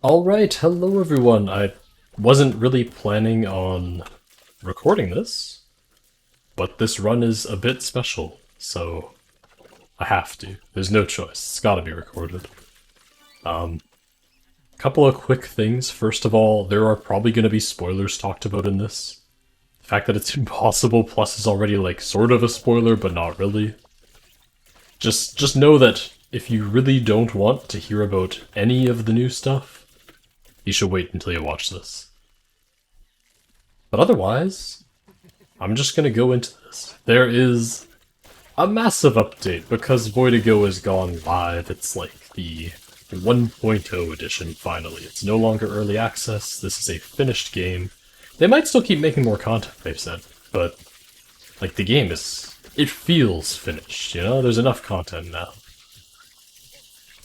Alright, hello everyone. I wasn't really planning on recording this, but this run is a bit special, so I have to. There's no choice. It's gotta be recorded. Couple of quick things. First of all, there are probably gonna be spoilers talked about in this. The fact that it's impossible plus is already like sort of a spoiler, but not really. Just know that if you really don't want to hear about any of the new stuff, you should wait until you watch this. But otherwise, I'm just gonna go into this. There is a massive update because Voidigo has gone live. It's like the 1.0 edition finally. It's no longer early access. This is a finished game. They might still keep making more content, they've said, but like the game it feels finished, you know? There's enough content now.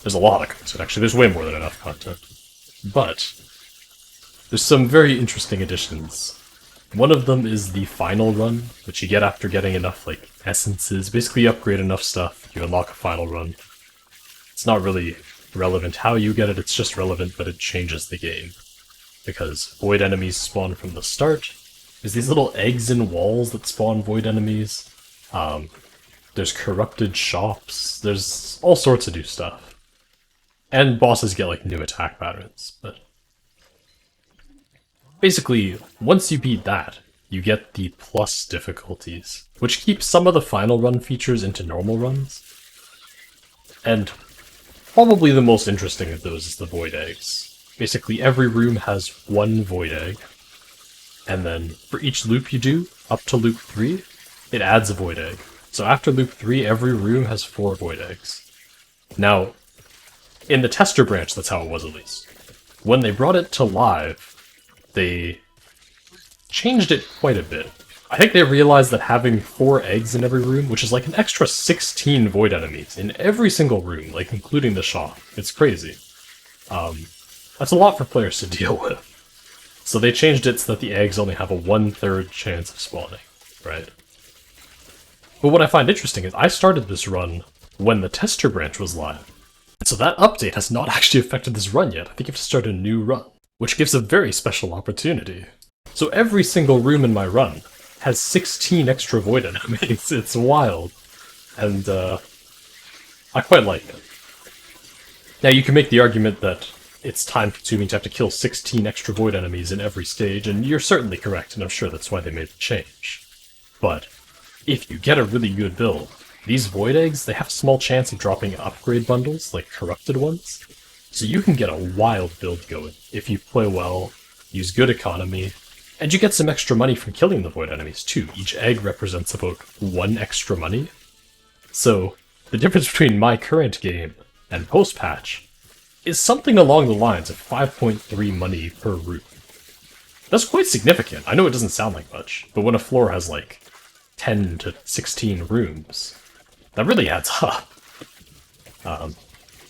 There's a lot of content, actually. There's way more than enough content. But there's some very interesting additions. One of them is the final run, which you get after getting enough, like, essences. Basically, you upgrade enough stuff, you unlock a final run. It's not really relevant how you get it, it's just relevant that it changes the game. Because void enemies spawn from the start. There's these little eggs in walls that spawn void enemies. There's corrupted shops. There's all sorts of new stuff. And bosses get, like, new attack patterns, but basically, once you beat that, you get the plus difficulties, which keeps some of the final run features into normal runs. And probably the most interesting of those is the void eggs. Basically, every room has one void egg, and then for each loop you do, up to loop 3, it adds a void egg. So after loop 3, every room has 4 void eggs. Now, in the tester branch, that's how it was at least. When they brought it to live, they changed it quite a bit. I think they realized that having 4 eggs in every room, which is like an extra 16 void enemies in every single room, like including the shop, it's crazy. That's a lot for players to deal with. So they changed it so that the eggs only have a 1/3 chance of spawning, right? But what I find interesting is I started this run when the tester branch was live. So that update has not actually affected this run yet. I think you have to start a new run, which gives a very special opportunity. So every single room in my run has 16 extra void enemies. It's wild. And I quite like it. Now you can make the argument that it's time-consuming to have to kill 16 extra void enemies in every stage, and you're certainly correct, and I'm sure that's why they made the change. But if you get a really good build, these void eggs, they have a small chance of dropping upgrade bundles, like corrupted ones. So you can get a wild build going if you play well, use good economy, and you get some extra money from killing the void enemies too. Each egg represents about 1 extra money. So the difference between my current game and post-patch is something along the lines of 5.3 money per room. That's quite significant. I know it doesn't sound like much, but when a floor has like 10 to 16 rooms, that really adds up.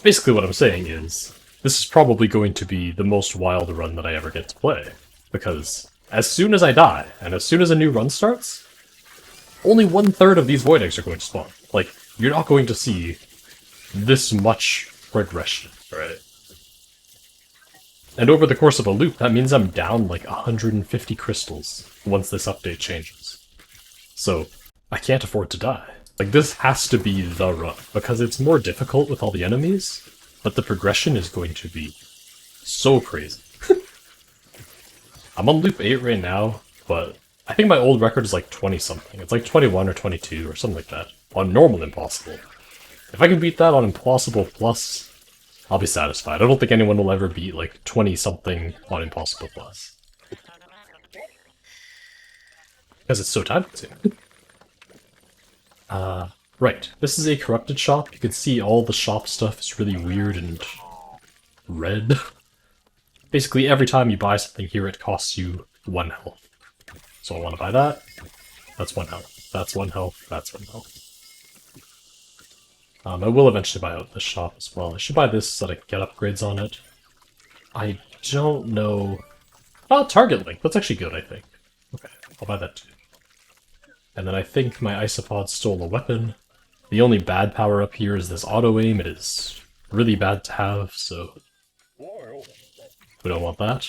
Basically what I'm saying is, this is probably going to be the most wild run that I ever get to play. Because as soon as I die, and as soon as a new run starts, only 1/3 of these void eggs are going to spawn. Like, you're not going to see this much progression, right? And over the course of a loop, that means I'm down like 150 crystals once this update changes. So, I can't afford to die. Like, this has to be the run, because it's more difficult with all the enemies, but the progression is going to be so crazy. I'm on loop 8 right now, but I think my old record is like 20-something. It's like 21 or 22 or something like that, on normal impossible. If I can beat that on impossible plus, I'll be satisfied. I don't think anyone will ever beat like 20-something on impossible plus. Because it's so time-consuming. Right. This is a corrupted shop. You can see all the shop stuff is really weird and red. Basically, every time you buy something here, it costs you 1 health. So I want to buy that. That's 1 health. That's 1 health. That's 1 health. I will eventually buy out this shop as well. I should buy this so that I can get upgrades on it. I don't know... Oh, target link. That's actually good, I think. Okay, I'll buy that too. And then I think my isopod stole a weapon. The only bad power up here is this auto-aim. It is really bad to have, so We don't want that.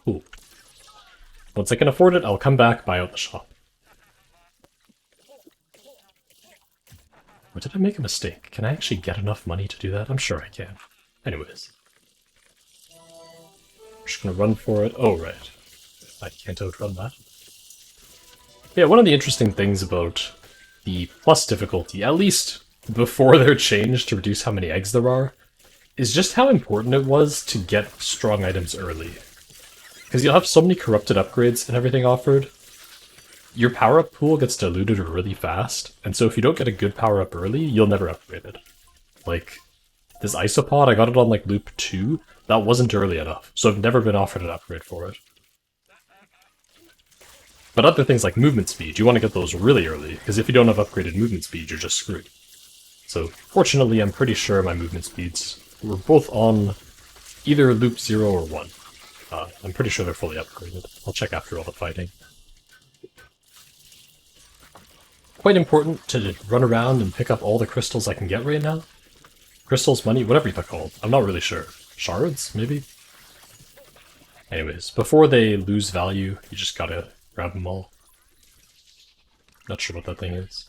Ooh. Once I can afford it, I'll come back, buy out the shop. Or did I make a mistake? Can I actually get enough money to do that? I'm sure I can. Anyways. I'm just gonna run for it. Oh, right. I can't outrun that. Yeah, one of the interesting things about the plus difficulty, at least before they're changed to reduce how many eggs there are, is just how important it was to get strong items early. Because you'll have so many corrupted upgrades and everything offered, your power-up pool gets diluted really fast, and so if you don't get a good power-up early, you'll never upgrade it. Like, this isopod, I got it on like loop 2, that wasn't early enough, so I've never been offered an upgrade for it. But other things like movement speed, you want to get those really early, because if you don't have upgraded movement speed, you're just screwed. So, fortunately, I'm pretty sure my movement speeds were both on either loop 0 or 1. I'm pretty sure they're fully upgraded. I'll check after all the fighting. Quite important to run around and pick up all the crystals I can get right now. Crystals, money, whatever they're called. I'm not really sure. Shards, maybe? Anyways, before they lose value, you just gotta grab them all. Not sure what that thing is.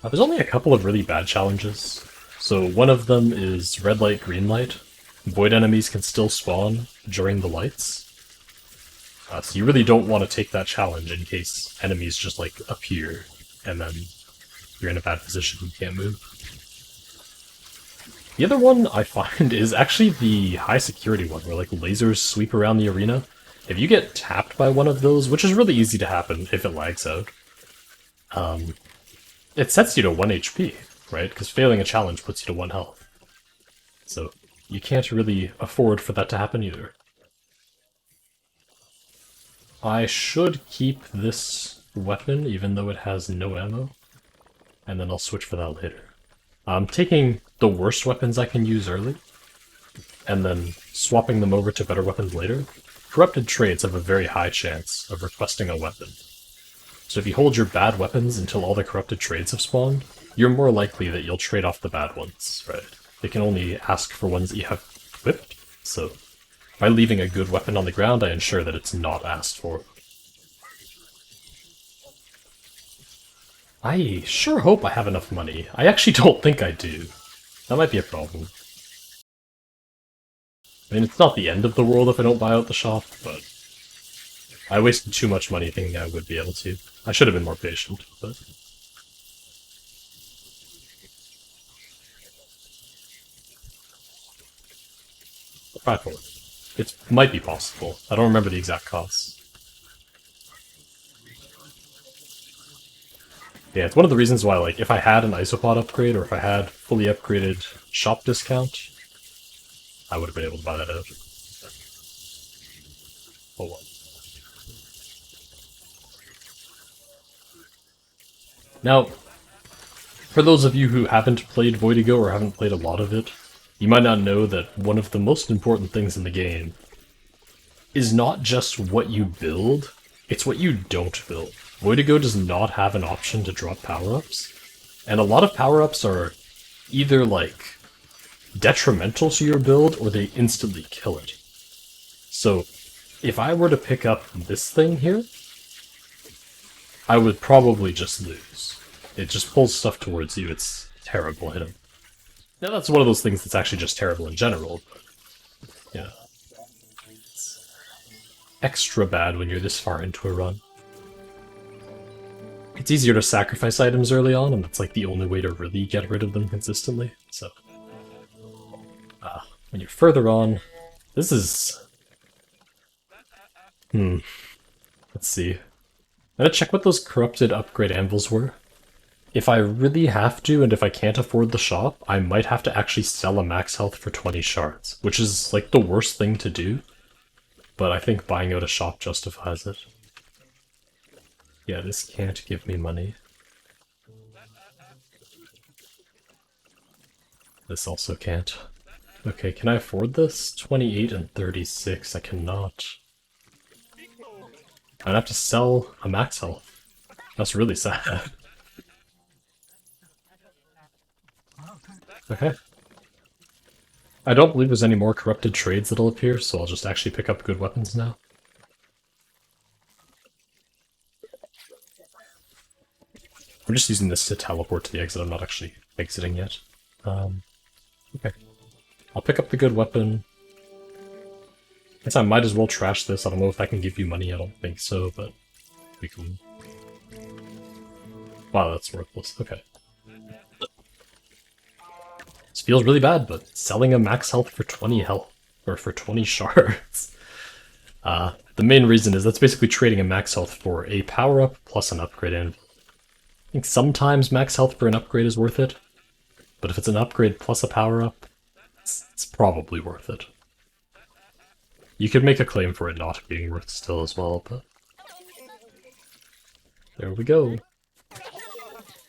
There's only a couple of really bad challenges. So one of them is red light, green light. Void enemies can still spawn during the lights. So you really don't want to take that challenge in case enemies just like appear and then you're in a bad position, you can't move. The other one I find is actually the high security one where like lasers sweep around the arena. If you get tapped by one of those, which is really easy to happen if it lags out, it sets you to 1 HP, right? Because failing a challenge puts you to 1 health. So you can't really afford for that to happen either. I should keep this weapon, even though it has no ammo, and then I'll switch for that later. I'm taking the worst weapons I can use early, and then swapping them over to better weapons later. Corrupted trades have a very high chance of requesting a weapon. So if you hold your bad weapons until all the corrupted trades have spawned, you're more likely that you'll trade off the bad ones, right? They can only ask for ones that you have equipped, so by leaving a good weapon on the ground, I ensure that it's not asked for. I sure hope I have enough money. I actually don't think I do. That might be a problem. I mean, it's not the end of the world if I don't buy out the shop, but I wasted too much money thinking I would be able to. I should have been more patient, but... Try for it. It might be possible. I don't remember the exact costs. Yeah, it's one of the reasons why, like, if I had an isopod upgrade, or if I had fully upgraded shop discount, I would have been able to buy that out. Oh well. Now, for those of you who haven't played Voidigo or haven't played a lot of it, you might not know that one of the most important things in the game is not just what you build, it's what you don't build. Voidigo does not have an option to drop power-ups, and a lot of power-ups are either, like, detrimental to your build, or they instantly kill it. So, if I were to pick up this thing here, I would probably just lose. It just pulls stuff towards you, it's terrible hitting. Now that's one of those things that's actually just terrible in general, but, yeah. It's extra bad when you're this far into a run. It's easier to sacrifice items early on, and that's like the only way to really get rid of them consistently, so... when you're further on, this is... Let's see. I'm gonna check what those corrupted upgrade anvils were. If I really have to, and if I can't afford the shop, I might have to actually sell a max health for 20 shards, which is, like, the worst thing to do, but I think buying out a shop justifies it. Yeah, this can't give me money. This also can't. Okay, can I afford this? 28 and 36, I cannot. I'd have to sell a max health. That's really sad. Okay. I don't believe there's any more corrupted trades that'll appear, so I'll just actually pick up good weapons now. I'm just using this to teleport to the exit. I'm not actually exiting yet. Okay. I'll pick up the good weapon. I guess I might as well trash this. I don't know if I can give you money. I don't think so, but we can. Wow, that's worthless. Okay. This feels really bad, but selling a max health for 20 health, or for 20 shards. The main reason is that's basically trading a max health for a power-up plus an upgrade anvil. I think sometimes max health for an upgrade is worth it, but if it's an upgrade plus a power-up, it's probably worth it. You could make a claim for it not being worth still as well, but... There we go.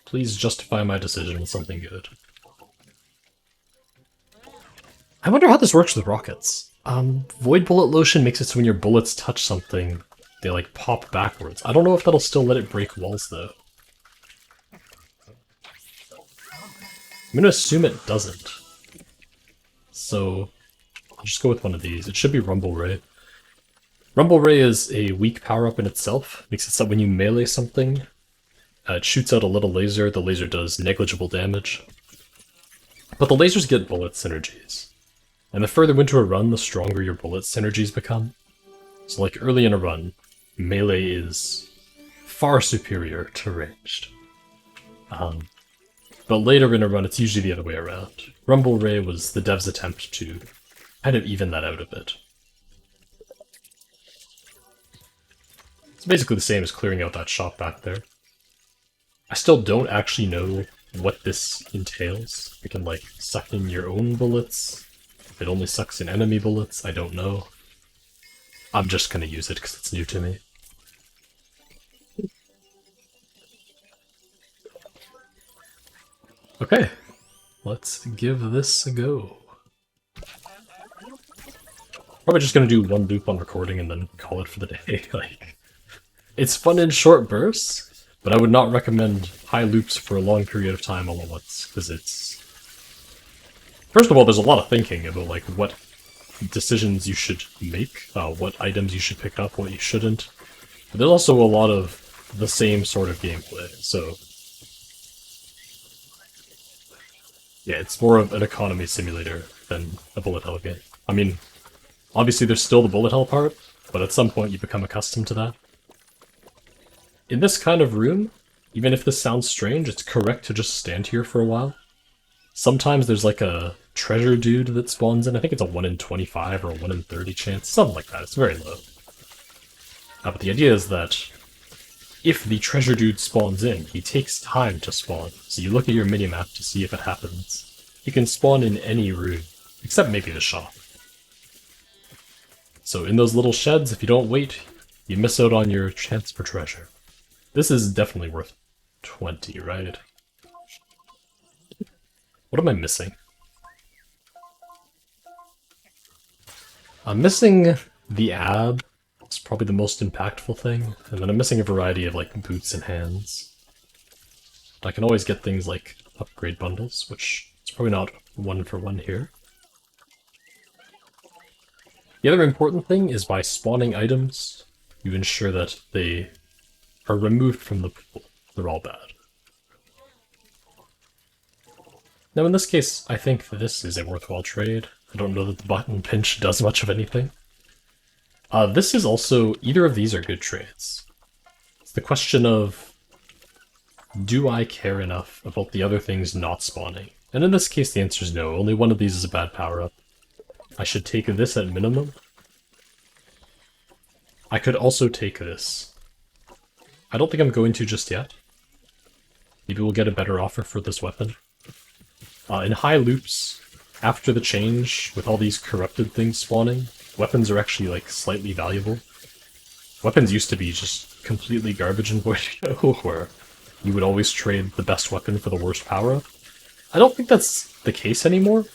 Please justify my decision with something good. I wonder how this works with rockets. Void Bullet Lotion makes it so when your bullets touch something, they like pop backwards. I don't know if that'll still let it break walls though. I'm gonna assume it doesn't. So, I'll just go with one of these. It should be Rumble Ray. Rumble Ray is a weak power-up in itself. Makes it so when you melee something, it shoots out a little laser. The laser does negligible damage. But the lasers get bullet synergies. And the further into a run, the stronger your bullet synergies become. So like early in a run, melee is far superior to ranged. But later in a run, it's usually the other way around. Rumble Ray was the dev's attempt to kind of even that out a bit. It's basically the same as clearing out that shop back there. I still don't actually know what this entails. It can, like, suck in your own bullets. If it only sucks in enemy bullets, I don't know. I'm just gonna use it because it's new to me. Okay, let's give this a go. Probably just gonna do one loop on recording and then call it for the day. Like, it's fun in short bursts, but I would not recommend high loops for a long period of time all at once, because it's... First of all, there's a lot of thinking about like what decisions you should make, what items you should pick up, what you shouldn't. But there's also a lot of the same sort of gameplay, so... Yeah, it's more of an economy simulator than a bullet hell game. I mean, obviously there's still the bullet hell part, but at some point you become accustomed to that. In this kind of room, even if this sounds strange, it's correct to just stand here for a while. Sometimes there's like a treasure dude that spawns in. I think it's a 1 in 25 or a 1 in 30 chance, something like that. It's very low. But the idea is that if the treasure dude spawns in, he takes time to spawn. So you look at your minimap to see if it happens. He can spawn in any room, except maybe the shop. So in those little sheds, if you don't wait, you miss out on your chance for treasure. This is definitely worth 20, right? What am I missing? I'm missing the ab. It's probably the most impactful thing. And then I'm missing a variety of like boots and hands. But I can always get things like upgrade bundles, which is probably not one for one here. The other important thing is by spawning items, you ensure that they are removed from the pool. They're all bad. Now in this case, I think this is a worthwhile trade. I don't know that the button pinch does much of anything. This is also, either of these are good trades. It's the question of, do I care enough about the other things not spawning? And in this case the answer is no, only one of these is a bad power-up. I should take this at minimum. I could also take this. I don't think I'm going to just yet. Maybe we'll get a better offer for this weapon. In high loops, after the change, with all these corrupted things spawning, weapons are actually, like, slightly valuable. Weapons used to be just completely garbage in Voidigo, where you would always trade the best weapon for the worst power-up. I don't think that's the case anymore,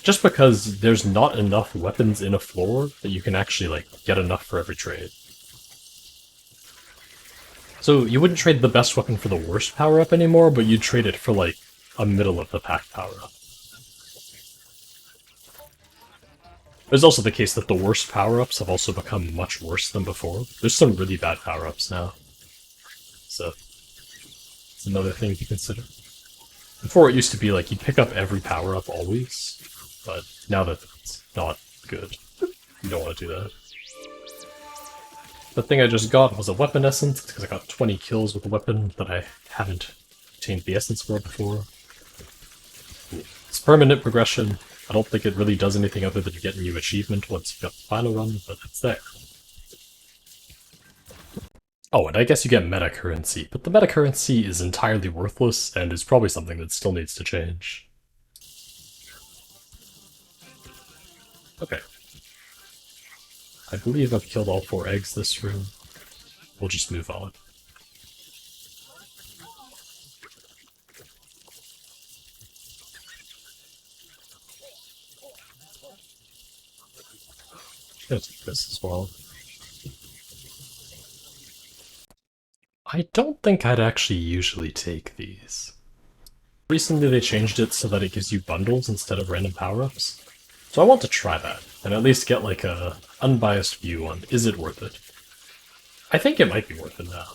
just because there's not enough weapons in a floor that you can actually, like, get enough for every trade. So you wouldn't trade the best weapon for the worst power-up anymore, but you'd trade it for, like, a middle-of-the-pack power-up. There's also the case that the worst power-ups have also become much worse than before. There's some really bad power-ups now. So, it's another thing to consider. Before it used to be like you'd pick up every power-up always, but now that it's not good, you don't want to do that. The thing I just got was a weapon essence, because I got 20 kills with a weapon that I haven't obtained the essence for before. It's permanent progression. I don't think it really does anything other than get a new achievement once you've got the final run, but it's there. Oh, and I guess you get meta currency, but the meta currency is entirely worthless and is probably something that still needs to change. Okay. I believe I've killed all 4 eggs this room. We'll just move on. I'm gonna take this as well. I don't think I'd actually usually take these. Recently they changed it so that it gives you bundles instead of random power-ups. So I want to try that, and at least get like a unbiased view on is it worth it. I think it might be worth it now.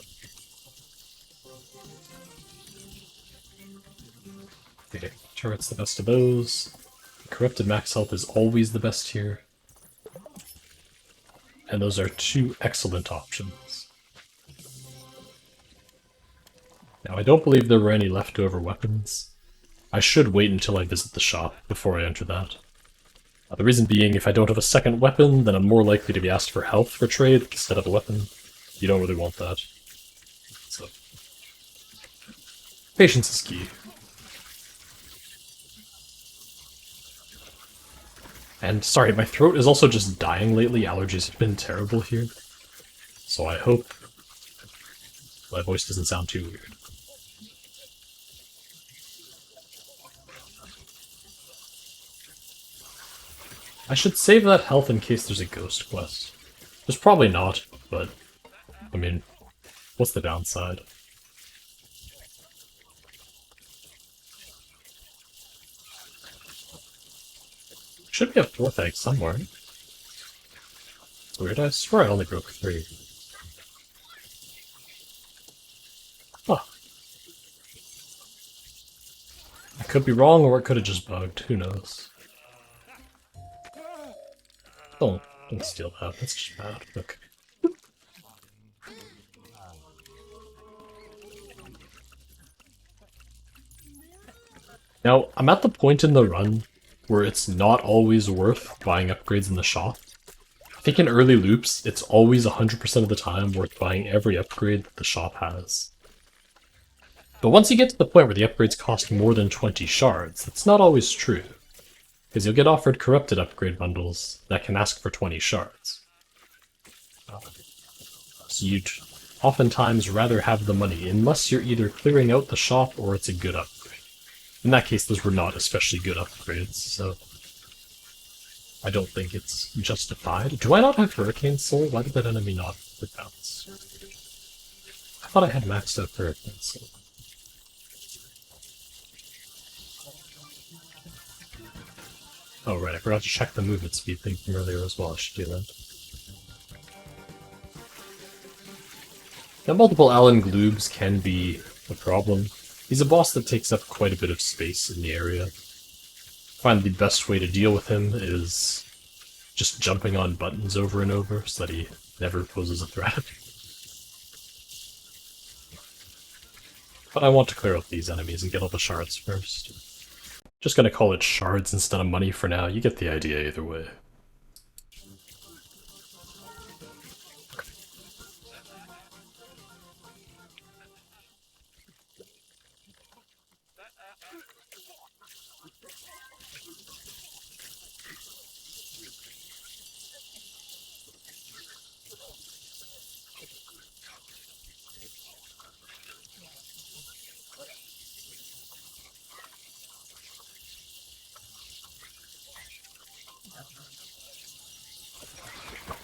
Okay, turret's the best of those. Corrupted max health is always the best here. And those are 2 excellent options. Now I don't believe there were any leftover weapons. I should wait until I visit the shop before I enter that. The reason being, if I don't have a second weapon, then I'm more likely to be asked for health for trade instead of a weapon. You don't really want that. So, patience is key. And sorry, my throat is also just dying lately. Allergies have been terrible here. So I hope my voice doesn't sound too weird. I should save that health in case there's a ghost quest. There's probably not, but, I mean, what's the downside? Should be a 4th egg somewhere. It's weird, I swear I only broke 3. Huh. I could be wrong, or it could have just bugged, who knows. Don't steal that, that's just bad. Okay. Now, I'm at the point in the run where it's not always worth buying upgrades in the shop. I think in early loops, it's always 100% of the time worth buying every upgrade that the shop has. But once you get to the point where the upgrades cost more than 20 shards, that's not always true. Because you'll get offered corrupted upgrade bundles that can ask for 20 shards. So you'd oftentimes rather have the money, unless you're either clearing out the shop or it's a good upgrade. In that case, those were not especially good upgrades, so I don't think it's justified. Do I not have Hurricane Soul? Why did that enemy not bounce? I thought I had maxed out Hurricane Soul. Oh right, I forgot to check the movement speed thing from earlier as well. I should do that. Now, multiple Alan Gloobs can be a problem. He's a boss that takes up quite a bit of space in the area. I find the best way to deal with him is just jumping on buttons over and over so that he never poses a threat. But I want to clear out these enemies and get all the shards first. Just gonna call it shards instead of money for now. You get the idea either way.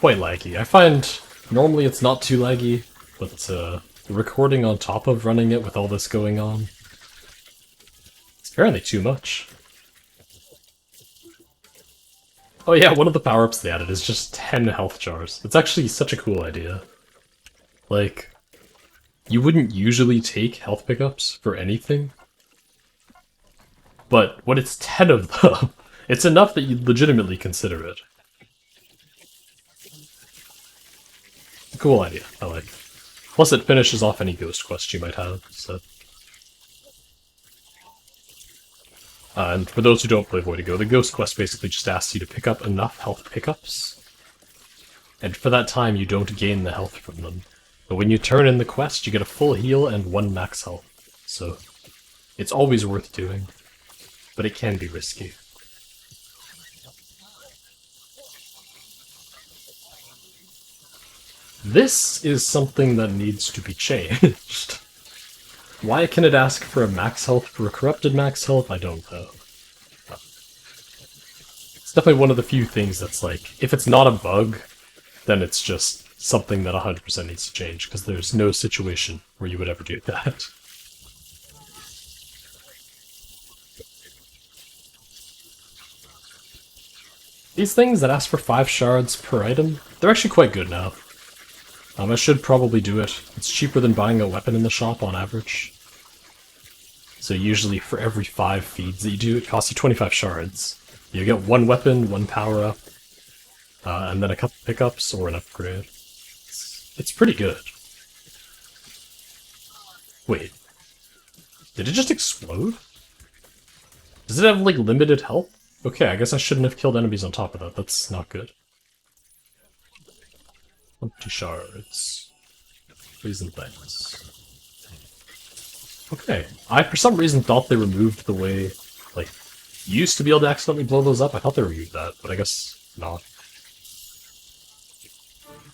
Quite laggy. I find normally it's not too laggy, but the recording on top of running it with all this going on, it's apparently too much. Oh yeah, one of the power-ups they added is just 10 health jars. It's actually such a cool idea. Like, you wouldn't usually take health pickups for anything, but when it's 10 of them, it's enough that you'd legitimately consider it. Cool idea, I like it. Plus it finishes off any ghost quest you might have, so... and for those who don't play Voidigo, the ghost quest basically just asks you to pick up enough health pickups, and for that time you don't gain the health from them. But when you turn in the quest, you get a full heal and 1 max health, so it's always worth doing, but it can be risky. This is something that needs to be changed. Why can it ask for a max health for a corrupted max health? I don't know. It's definitely one of the few things that's like, if it's not a bug, then it's just something that 100% needs to change, because there's no situation where you would ever do that. These things that ask for 5 shards per item, they're actually quite good now. I should probably do it. It's cheaper than buying a weapon in the shop on average. So usually for every 5 feeds that you do, it costs you 25 shards. You get 1 weapon, 1 power-up, and then a couple pickups or an upgrade. It's pretty good. Wait. Did it just explode? Does it have, like, limited health? Okay, I guess I shouldn't have killed enemies on top of that. That's not good. Empty shards. Please and thanks. Okay. I, for some reason, thought they removed the way, like, you used to be able to accidentally blow those up. I thought they removed that, but I guess not.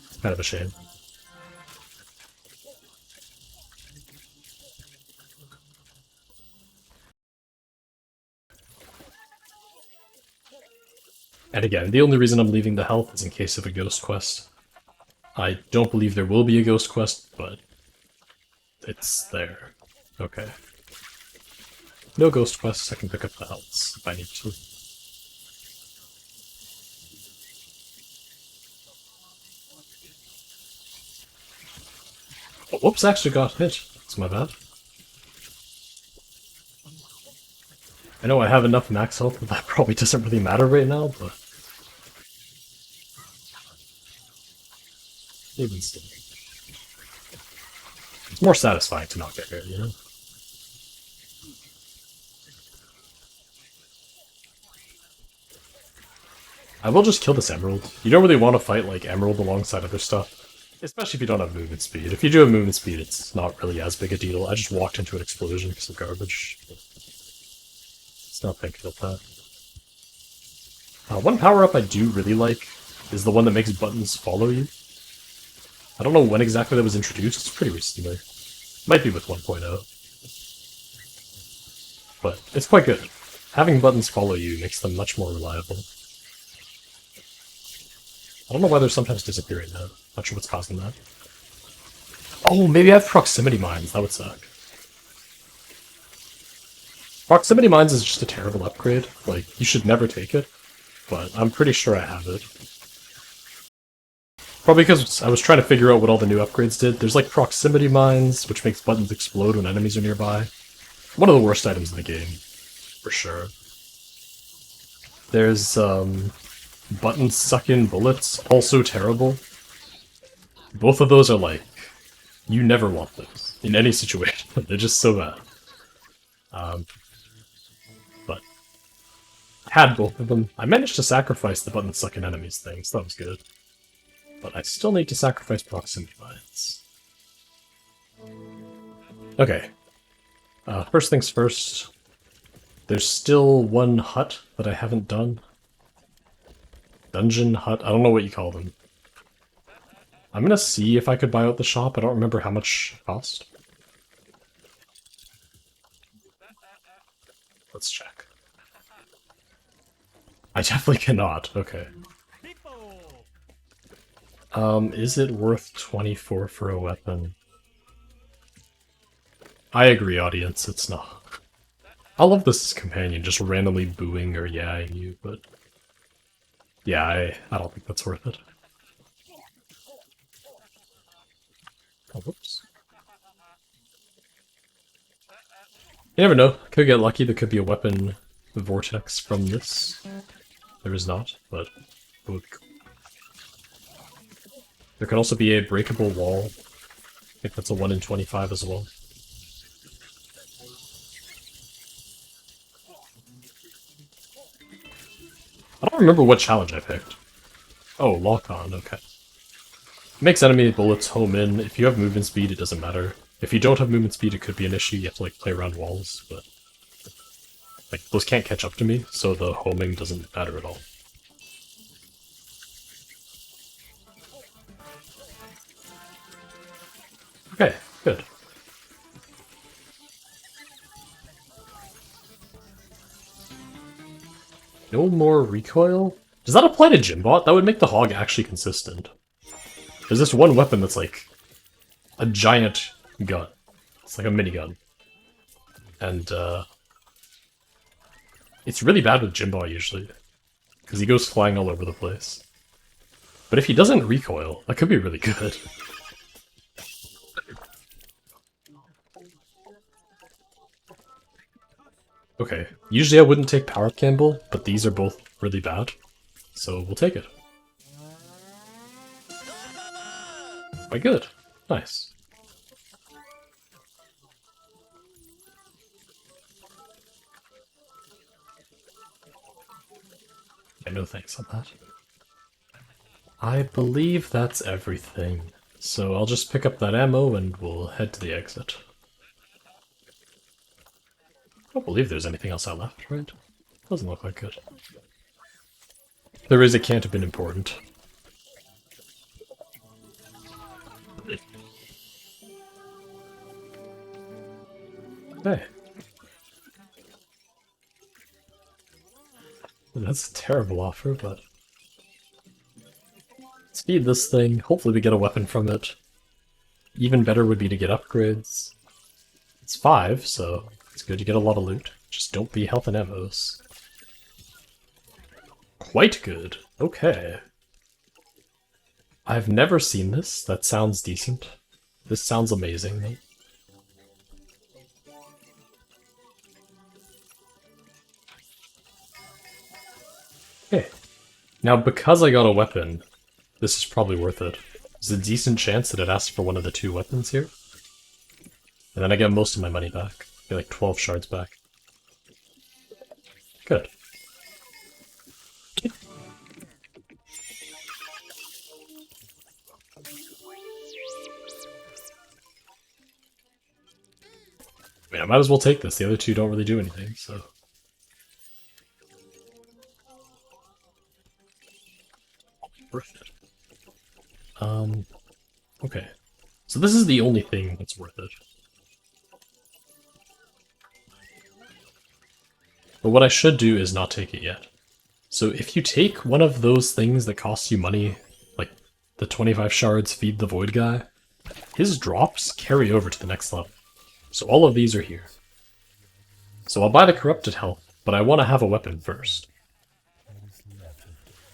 It's kind of a shame. And again, the only reason I'm leaving the health is in case of a ghost quest. I don't believe there will be a ghost quest, but it's there. Okay. No ghost quests, I can pick up the healths if I need to. Oh, whoops, actually got hit. That's my bad. I know I have enough max health, but that probably doesn't really matter right now, but... even still. It's more satisfying to not get hit, you know? I will just kill this emerald. You don't really want to fight like emerald alongside other stuff. Especially if you don't have movement speed. If you do have movement speed, it's not really as big a deal. I just walked into an explosion because of garbage. Let's not think about that. One power-up I do really like is the one that makes buttons follow you. I don't know when exactly that was introduced. It's pretty recently. Might be with 1.0. But it's quite good. Having buttons follow you makes them much more reliable. I don't know why they're sometimes disappearing though. Not sure what's causing that. Oh, maybe I have proximity mines. That would suck. Proximity mines is just a terrible upgrade. Like, you should never take it. But I'm pretty sure I have it. Probably because I was trying to figure out what all the new upgrades did. There's like proximity mines, which makes buttons explode when enemies are nearby. One of the worst items in the game, for sure. There's, buttons suck in bullets, also terrible. Both of those are like, you never want those in any situation. They're just so bad. But had both of them. I managed to sacrifice the button suck in enemies thing, so that was good. But I still need to sacrifice proximity mines. Okay. First things first. There's still one hut that I haven't done. Dungeon hut? I don't know what you call them. I'm gonna see if I could buy out the shop. I don't remember how much it cost. Let's check. I definitely cannot. Okay. Is it worth 24 for a weapon? I agree, audience, it's not. I love this companion just randomly booing or yaing you, but... Yeah, I don't think that's worth it. Oh, whoops. You never know. Could get lucky. There could be a weapon vortex from this. There is not, but it would be cool. There could also be a breakable wall. I think that's a 1 in 25 as well. I don't remember what challenge I picked. Oh, lock on, okay. Makes enemy bullets home in. If you have movement speed, it doesn't matter. If you don't have movement speed, it could be an issue. You have to like play around walls, but like those can't catch up to me, so the homing doesn't matter at all. Okay, good. No more recoil? Does that apply to Gymbot? That would make the hog actually consistent. There's this one weapon that's like a giant gun. It's like a minigun. And it's really bad with Gymbot usually, because he goes flying all over the place. But if he doesn't recoil, that could be really good. Okay, usually I wouldn't take Power Campbell, but these are both really bad, so we'll take it. Quite good. Nice. Yeah, no thanks on that. I believe that's everything. So I'll just pick up that ammo and we'll head to the exit. I don't believe there's anything else I left, right? Doesn't look like it. There is, it can't have been important. Hey. That's a terrible offer, but... Speed this thing, hopefully we get a weapon from it. Even better would be to get upgrades. It's 5, so it's good to get a lot of loot. Just don't be health and ammos. Quite good. Okay. I've never seen this. That sounds decent. This sounds amazing, though. Okay. Now, because I got a weapon, this is probably worth it. There's a decent chance that it asks for one of the 2 weapons here. And then I get most of my money back. I get like 12 shards back. Good. I mean, I might as well take this. The other 2 don't really do anything, so... Worth it. Okay. So this is the only thing that's worth it. But what I should do is not take it yet. So if you take one of those things that cost you money, like the 25 shards feed the void guy, his drops carry over to the next level. So all of these are here. So I'll buy the corrupted health, but I want to have a weapon first.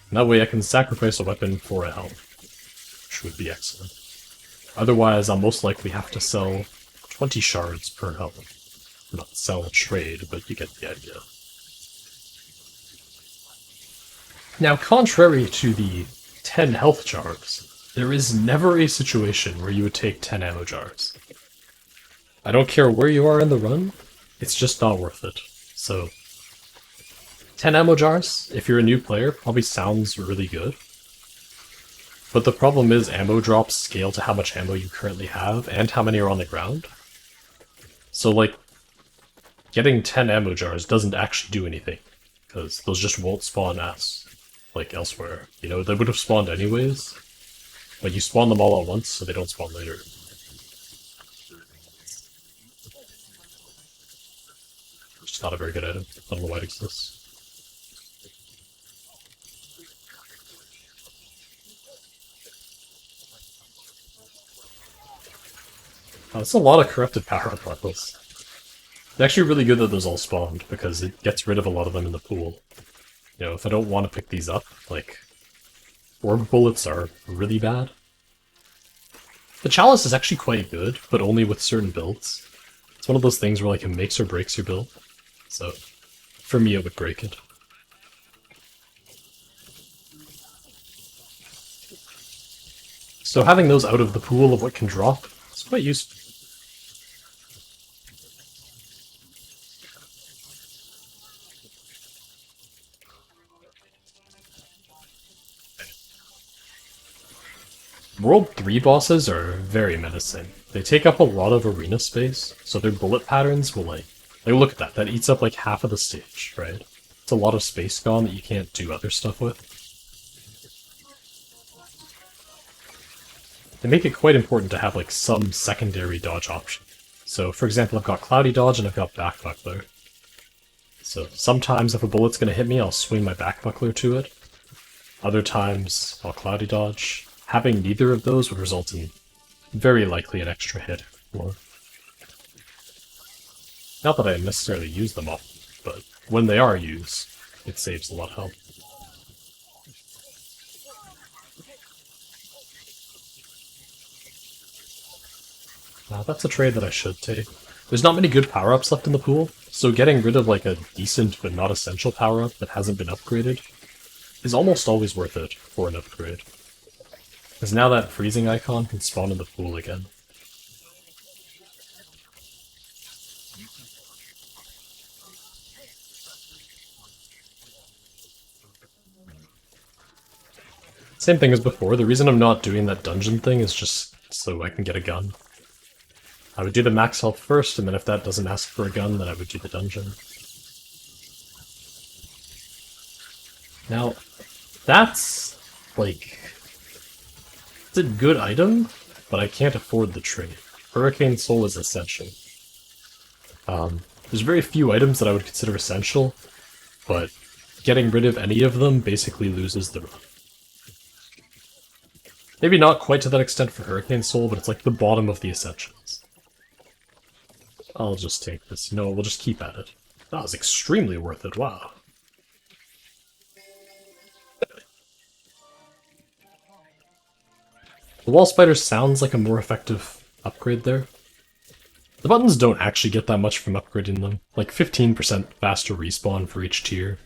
And that way I can sacrifice a weapon for a health, which would be excellent. Otherwise, I'll most likely have to sell 20 shards per health. Not sell a trade, but you get the idea. Now, contrary to the 10 health jars, there is never a situation where you would take 10 ammo jars. I don't care where you are in the run, it's just not worth it. So, 10 ammo jars, if you're a new player, probably sounds really good. But the problem is ammo drops scale to how much ammo you currently have, and how many are on the ground. So, like, getting 10 ammo jars doesn't actually do anything, because those just won't spawn like elsewhere. You know, they would have spawned anyways, but you spawn them all at once, so they don't spawn later. It's not a very good item. I don't know why it exists. That's a lot of corrupted power-up levels. It's actually really good that those all spawned, because it gets rid of a lot of them in the pool. You know, if I don't want to pick these up, like, orb bullets are really bad. The chalice is actually quite good, but only with certain builds. It's one of those things where like it makes or breaks your build. So, for me, it would break it. So having those out of the pool of what can drop is quite useful. World 3 bosses are very menacing. They take up a lot of arena space, so their bullet patterns will like look at that, that eats up like half of the stage, right? It's a lot of space gone that you can't do other stuff with. They make it quite important to have like some secondary dodge option. So for example, I've got Cloudy Dodge and I've got Back Buckler. So sometimes if a bullet's going to hit me, I'll swing my Back Buckler to it. Other times, I'll Cloudy Dodge. Having neither of those would result in very likely an extra hit. Not that I necessarily use them often, but when they are used, it saves a lot of health. That's a trade that I should take. There's not many good power-ups left in the pool, so getting rid of like a decent but not essential power-up that hasn't been upgraded is almost always worth it for an upgrade. Because now that freezing icon can spawn in the pool again. Same thing as before, the reason I'm not doing that dungeon thing is just so I can get a gun. I would do the max health first, and then if that doesn't ask for a gun, then I would do the dungeon. Now, that's, like, it's a good item, but I can't afford the trade. Hurricane Soul is essential. There's very few items that I would consider essential, but getting rid of any of them basically loses the run. Maybe not quite to that extent for Hurricane Soul, but it's like the bottom of the essentials. I'll just take this. No, we'll just keep at it. That was extremely worth it, wow. The Wall Spider sounds like a more effective upgrade there. The buttons don't actually get that much from upgrading them. Like 15% faster respawn for each tier.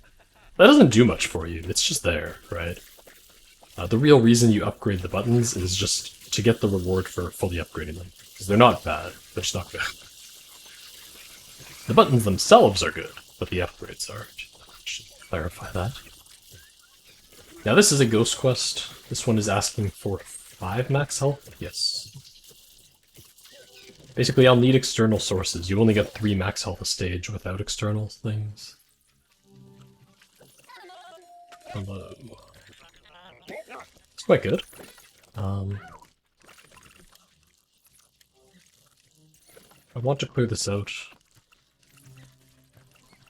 That doesn't do much for you, it's just there, right? The real reason you upgrade the buttons is just to get the reward for fully upgrading them. Because they're not bad, they're just not good. The buttons themselves are good, but the upgrades aren't. I should clarify that. Now this is a ghost quest. This one is asking for 5 max health? Yes. Basically, I'll need external sources. You only get 3 max health a stage without external things. Hello. It's quite good. I want to clear this out.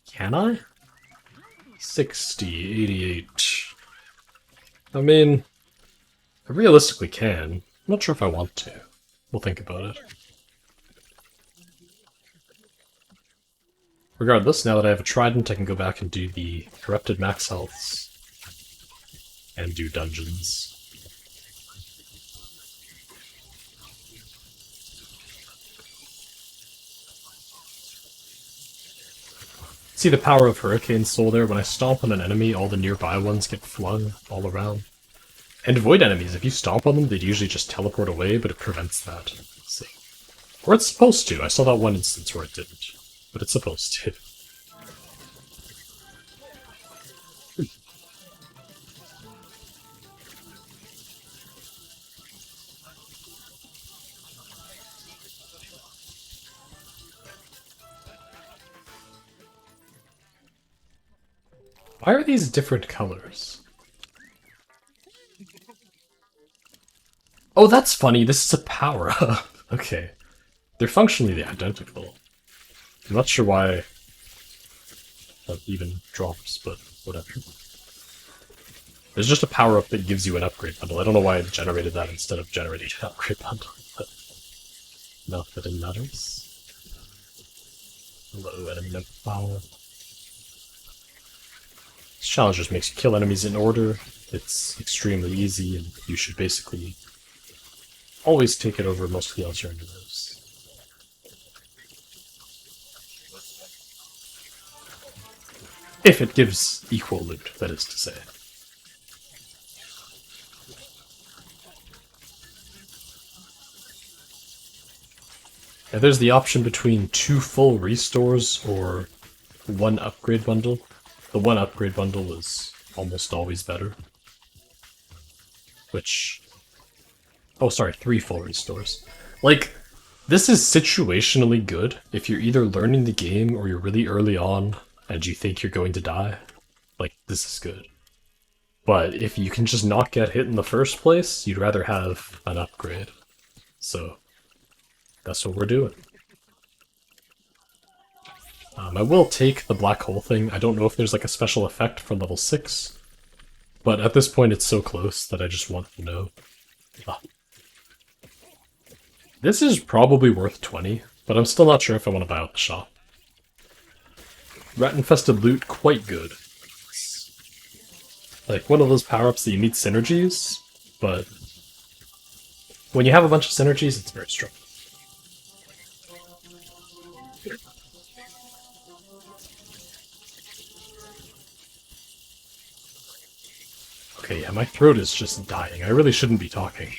Can I? 60, 88. I mean, I realistically can. I'm not sure if I want to. We'll think about it. Regardless, now that I have a trident, I can go back and do the corrupted max healths. And do dungeons. See the power of Hurricane Soul there? When I stomp on an enemy, all the nearby ones get flung all around. And Void enemies, if you stomp on them, they'd usually just teleport away, but it prevents that. See. Or it's supposed to. I saw that one instance where it didn't. But it's supposed to. Why are these different colors? Oh, that's funny. This is a power-up. Okay. They're functionally identical. I'm not sure why that even drops, but whatever. There's just a power-up that gives you an upgrade bundle. I don't know why it generated that instead of generating an upgrade bundle, but not that it matters. Hello, enemy number power. This challenge just makes you kill enemies in order. It's extremely easy, and you should basically always take it over most of the alternatives. If it gives equal loot, that is to say. And there's the option between 2 full restores or 1 upgrade bundle. The 1 upgrade bundle is almost always better. Which... oh, sorry, 3 full restores. Like, this is situationally good if you're either learning the game or you're really early on and you think you're going to die. Like, this is good. But if you can just not get hit in the first place, you'd rather have an upgrade. So, that's what we're doing. I will take the black hole thing. I don't know if there's like a special effect for level 6, but at this point it's so close that I just want to know. Ah. This is probably worth 20, but I'm still not sure if I want to buy out the shop. Rat-infested loot, quite good. It's like one of those power-ups that you need synergies, but when you have a bunch of synergies, it's very strong. Okay, yeah, my throat is just dying. I really shouldn't be talking.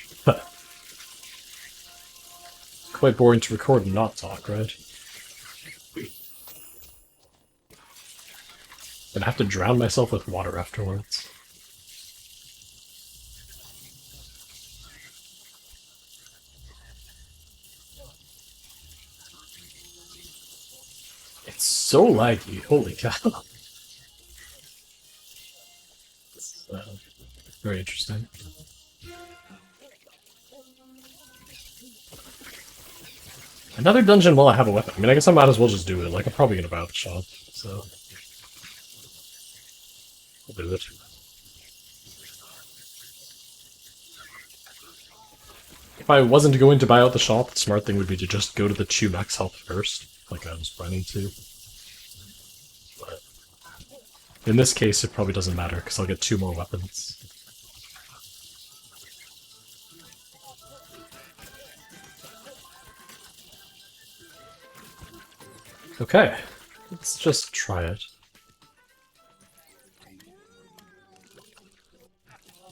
Quite boring to record and not talk, right? Gonna have to drown myself with water afterwards. It's so laggy, holy cow. It's, very interesting. Another dungeon while I have a weapon. I mean, I guess I might as well just do it. Like, I'm probably gonna buy out the shop, so... I'll do it. If I wasn't going to buy out the shop, the smart thing would be to just go to the 2 max health first, like I was planning to. But in this case, it probably doesn't matter, because I'll get 2 more weapons. Okay, let's just try it.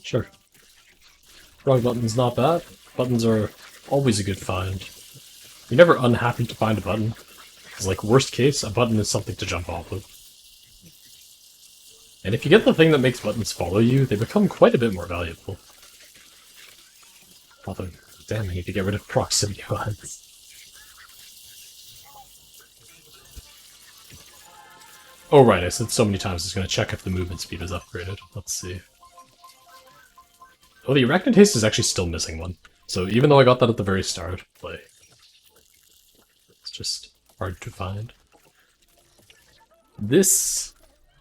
Sure. Wrong button's not bad. Buttons are always a good find. You're never unhappy to find a button. Because, like, worst case, a button is something to jump off of. And if you get the thing that makes buttons follow you, they become quite a bit more valuable. Although, damn, I need to get rid of proximity ones. Oh right, I said so many times it's going to check if the movement speed is upgraded. Let's see. Oh, the arachnid haste is actually still missing one. So even though I got that at the very start, like, it's just hard to find. This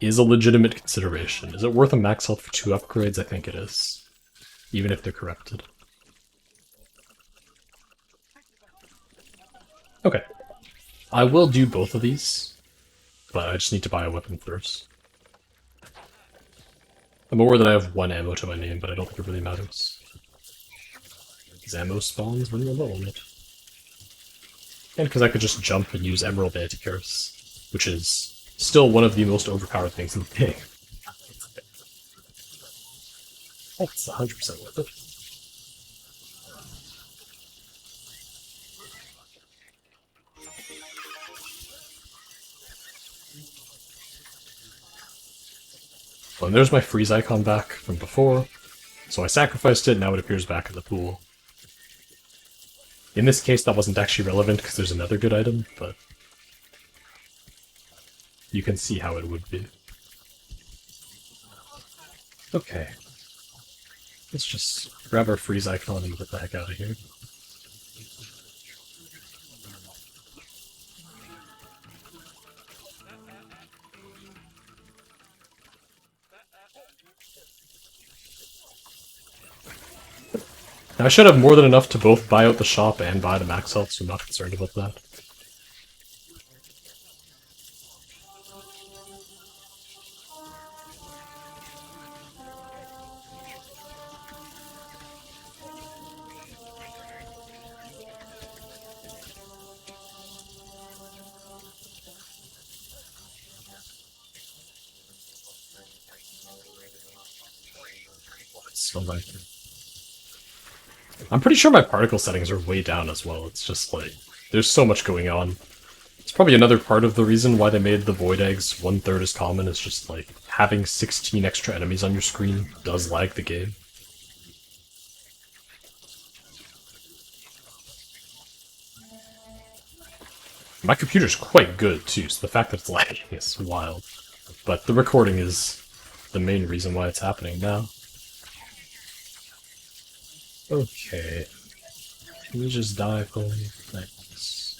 is a legitimate consideration. Is it worth a max health for 2 upgrades? I think it is. Even if they're corrupted. Okay. I will do both of these, but I just need to buy a weapon first. I'm aware that I have 1 ammo to my name, but I don't think it really matters. Because ammo spawns when you're low on it. And because I could just jump and use Emerald Anti-Curse, which is still one of the most overpowered things in the game. That's 100% worth it. Well, and there's my freeze icon back from before. So I sacrificed it, now it appears back in the pool. In this case, that wasn't actually relevant because there's another good item, but you can see how it would be. Okay. Let's just grab our freeze icon and get the heck out of here. Now, I should have more than enough to both buy out the shop and buy the max health, so I'm not concerned about that. Still right. I'm pretty sure my particle settings are way down as well. It's just like, there's so much going on. It's probably another part of the reason why they made the void eggs 1/3 as common, is just like, having 16 extra enemies on your screen does lag the game. My computer's quite good too, so the fact that it's lagging is wild. But the recording is the main reason why it's happening now. Okay. Can you just die for me? Thanks.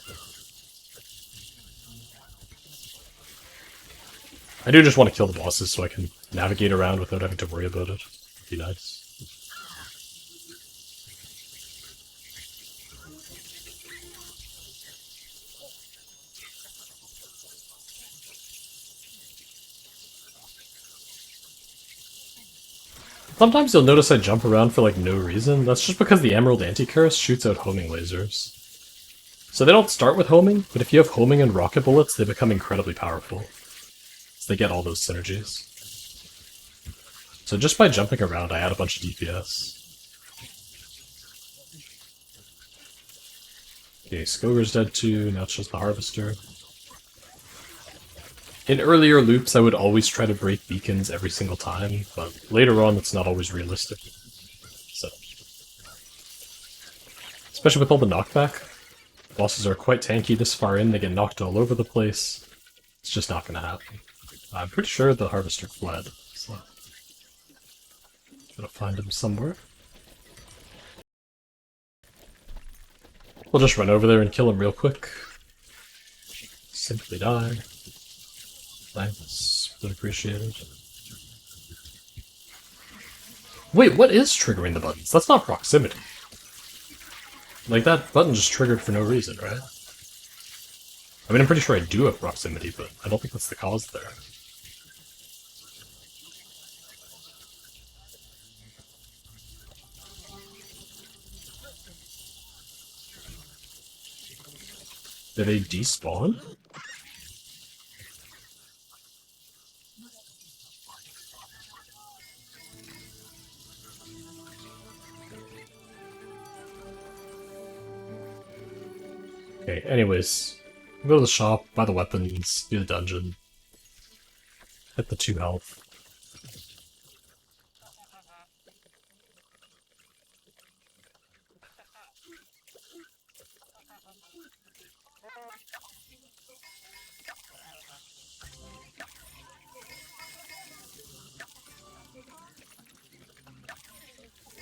I do just want to kill the bosses so I can navigate around without having to worry about it. Be nice. Sometimes you'll notice I jump around for like no reason. That's just because the Emerald Antichirus shoots out homing lasers. So they don't start with homing, but if you have homing and rocket bullets, they become incredibly powerful. So they get all those synergies. So just by jumping around, I add a bunch of DPS. Okay, Skoger's dead too, now it's just the Harvester. In earlier loops, I would always try to break beacons every single time, but later on, it's not always realistic. So, especially with all the knockback. Bosses are quite tanky this far in, they get knocked all over the place. It's just not gonna happen. I'm pretty sure the Harvester fled, so... gotta find him somewhere. We'll just run over there and kill him real quick. Simply die. Thanks. Really appreciate it. Wait, what is triggering the buttons? That's not proximity. Like, that button just triggered for no reason, right? I mean, I'm pretty sure I do have proximity, but I don't think that's the cause there. Did they despawn? Okay, anyways. Go to the shop, buy the weapons, do the dungeon. Hit the 2 health.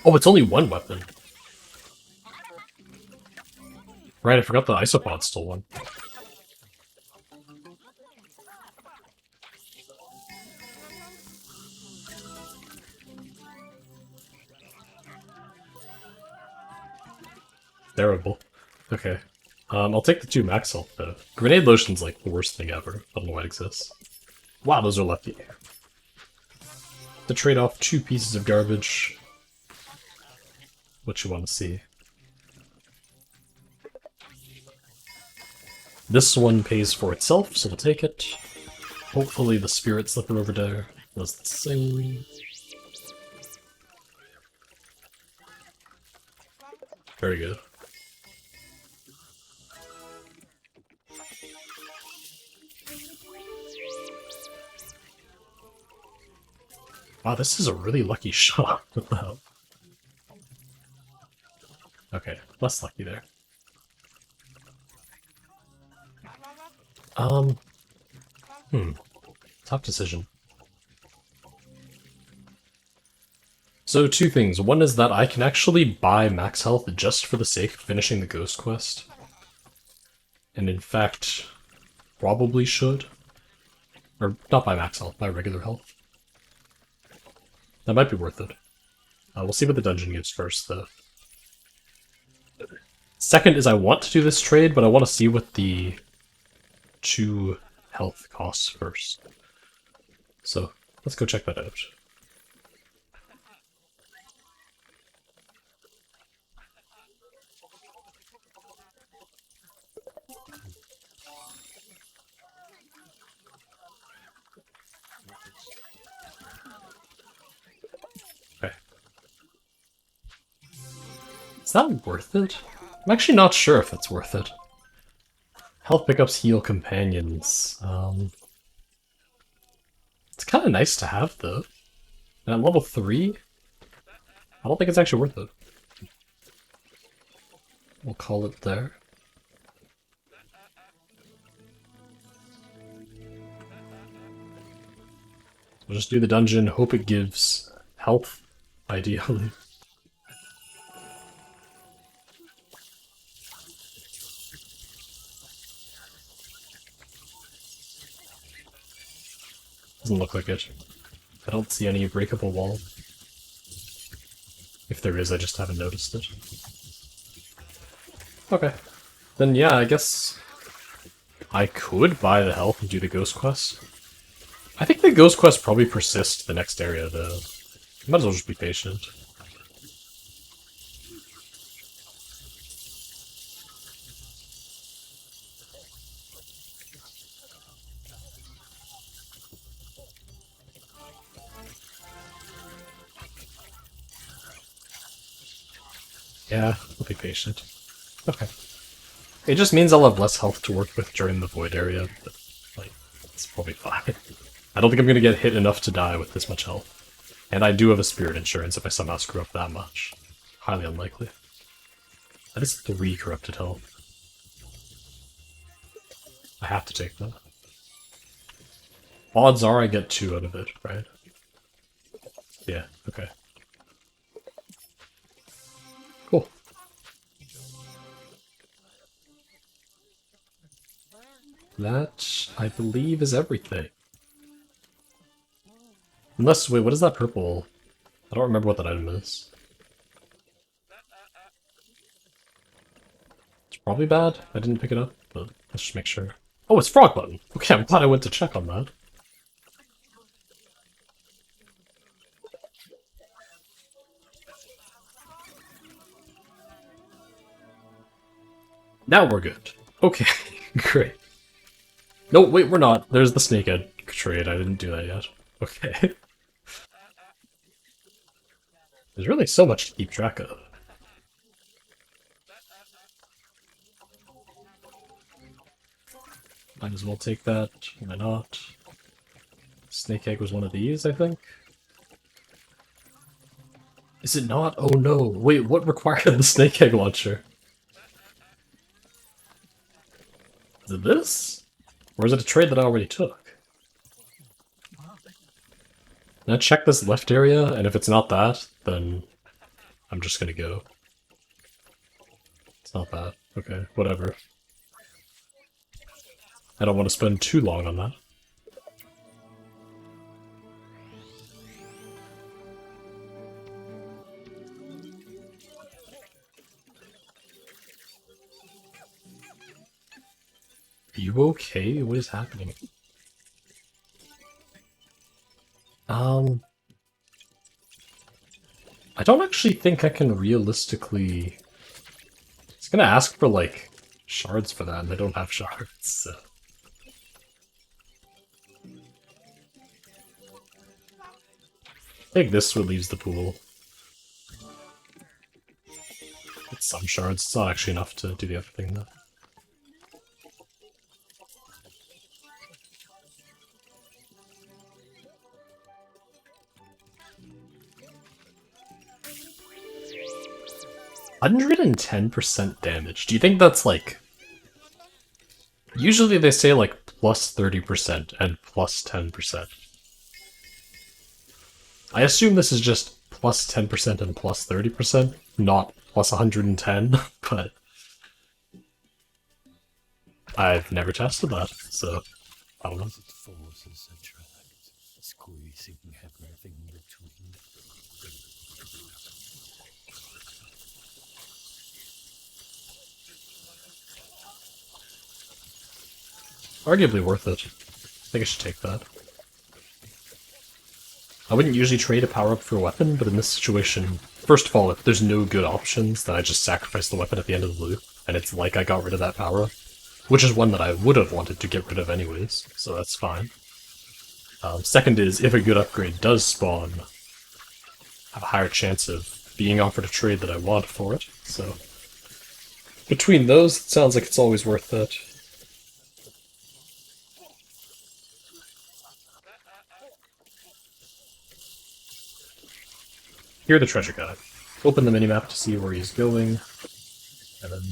Oh, it's only one weapon. Right, I forgot the isopod stole one. Terrible. Okay. I'll take the 2 max health though. Grenade lotion's like the worst thing ever. I don't know why it exists. Wow, those are lucky. To trade off 2 pieces of garbage. What you want to see. This one pays for itself, so we'll take it. Hopefully the spirit slipper over there does the same. Very good. Wow, this is a really lucky shot. What the hell? Okay, less lucky there. Tough decision. So 2 things. One is that I can actually buy max health just for the sake of finishing the ghost quest. And in fact, probably should. Or not buy max health, buy regular health. That might be worth it. We'll see what the dungeon gives first, though. Second is I want to do this trade, but I want to see what the 2 health costs first. So, let's go check that out. Okay. Is that worth it? I'm actually not sure if it's worth it. Health pickups, heal companions. It's kind of nice to have, though. And at level 3, I don't think it's actually worth it. We'll call it there. We'll just do the dungeon, hope it gives health, ideally. Doesn't look like it. I don't see any breakable wall. If there is, I just haven't noticed it. Okay. Then yeah, I guess I could buy the health and do the ghost quest. I think the ghost quest probably persists the next area, though. Might as well just be patient. Yeah, I'll be patient. Okay. It just means I'll have less health to work with during the void area, but, like, it's probably fine. I don't think I'm gonna get hit enough to die with this much health. And I do have a spirit insurance if I somehow screw up that much. Highly unlikely. That is 3 corrupted health. I have to take that. Odds are I get 2 out of it, right? Yeah, okay. Cool. That, I believe, is everything. Unless, wait, what is that purple? I don't remember what that item is. It's probably bad. I didn't pick it up, but let's just make sure. Oh, it's frog button! Okay, I'm glad I went to check on that. Now we're good. Okay, great. No, wait, we're not. There's the snakehead trade. I didn't do that yet. Okay. There's really so much to keep track of. Might as well take that. Why not? Snake egg was one of these, I think. Is it not? Oh no. Wait, what required the snake egg launcher? Is it this? Or is it a trade that I already took? Now check this left area, and if it's not that, then I'm just gonna go. It's not that. Okay, whatever. I don't want to spend too long on that. Are you okay? What is happening? I don't actually think I can realistically... It's gonna ask for, like, shards for that, and I don't have shards, so... I think this relieves the pool. It's some shards, it's not actually enough to do the other thing, though. $110% damage. Do you think that's like... Usually they say like plus 30% and plus 10%. I assume this is just plus 10% and plus 30%, not plus 110, but... I've never tested that, so I don't know. Forces attract, squeezing everything between. Arguably worth it. I think I should take that. I wouldn't usually trade a power-up for a weapon, but in this situation, first of all, if there's no good options, then I just sacrifice the weapon at the end of the loop, and it's like I got rid of that power-up. Which is one that I would have wanted to get rid of anyways, so that's fine. Second is, if a good upgrade does spawn, I have a higher chance of being offered a trade that I want for it, so... Between those, it sounds like it's always worth it. Here the treasure guy. Open the minimap to see where he's going, and then...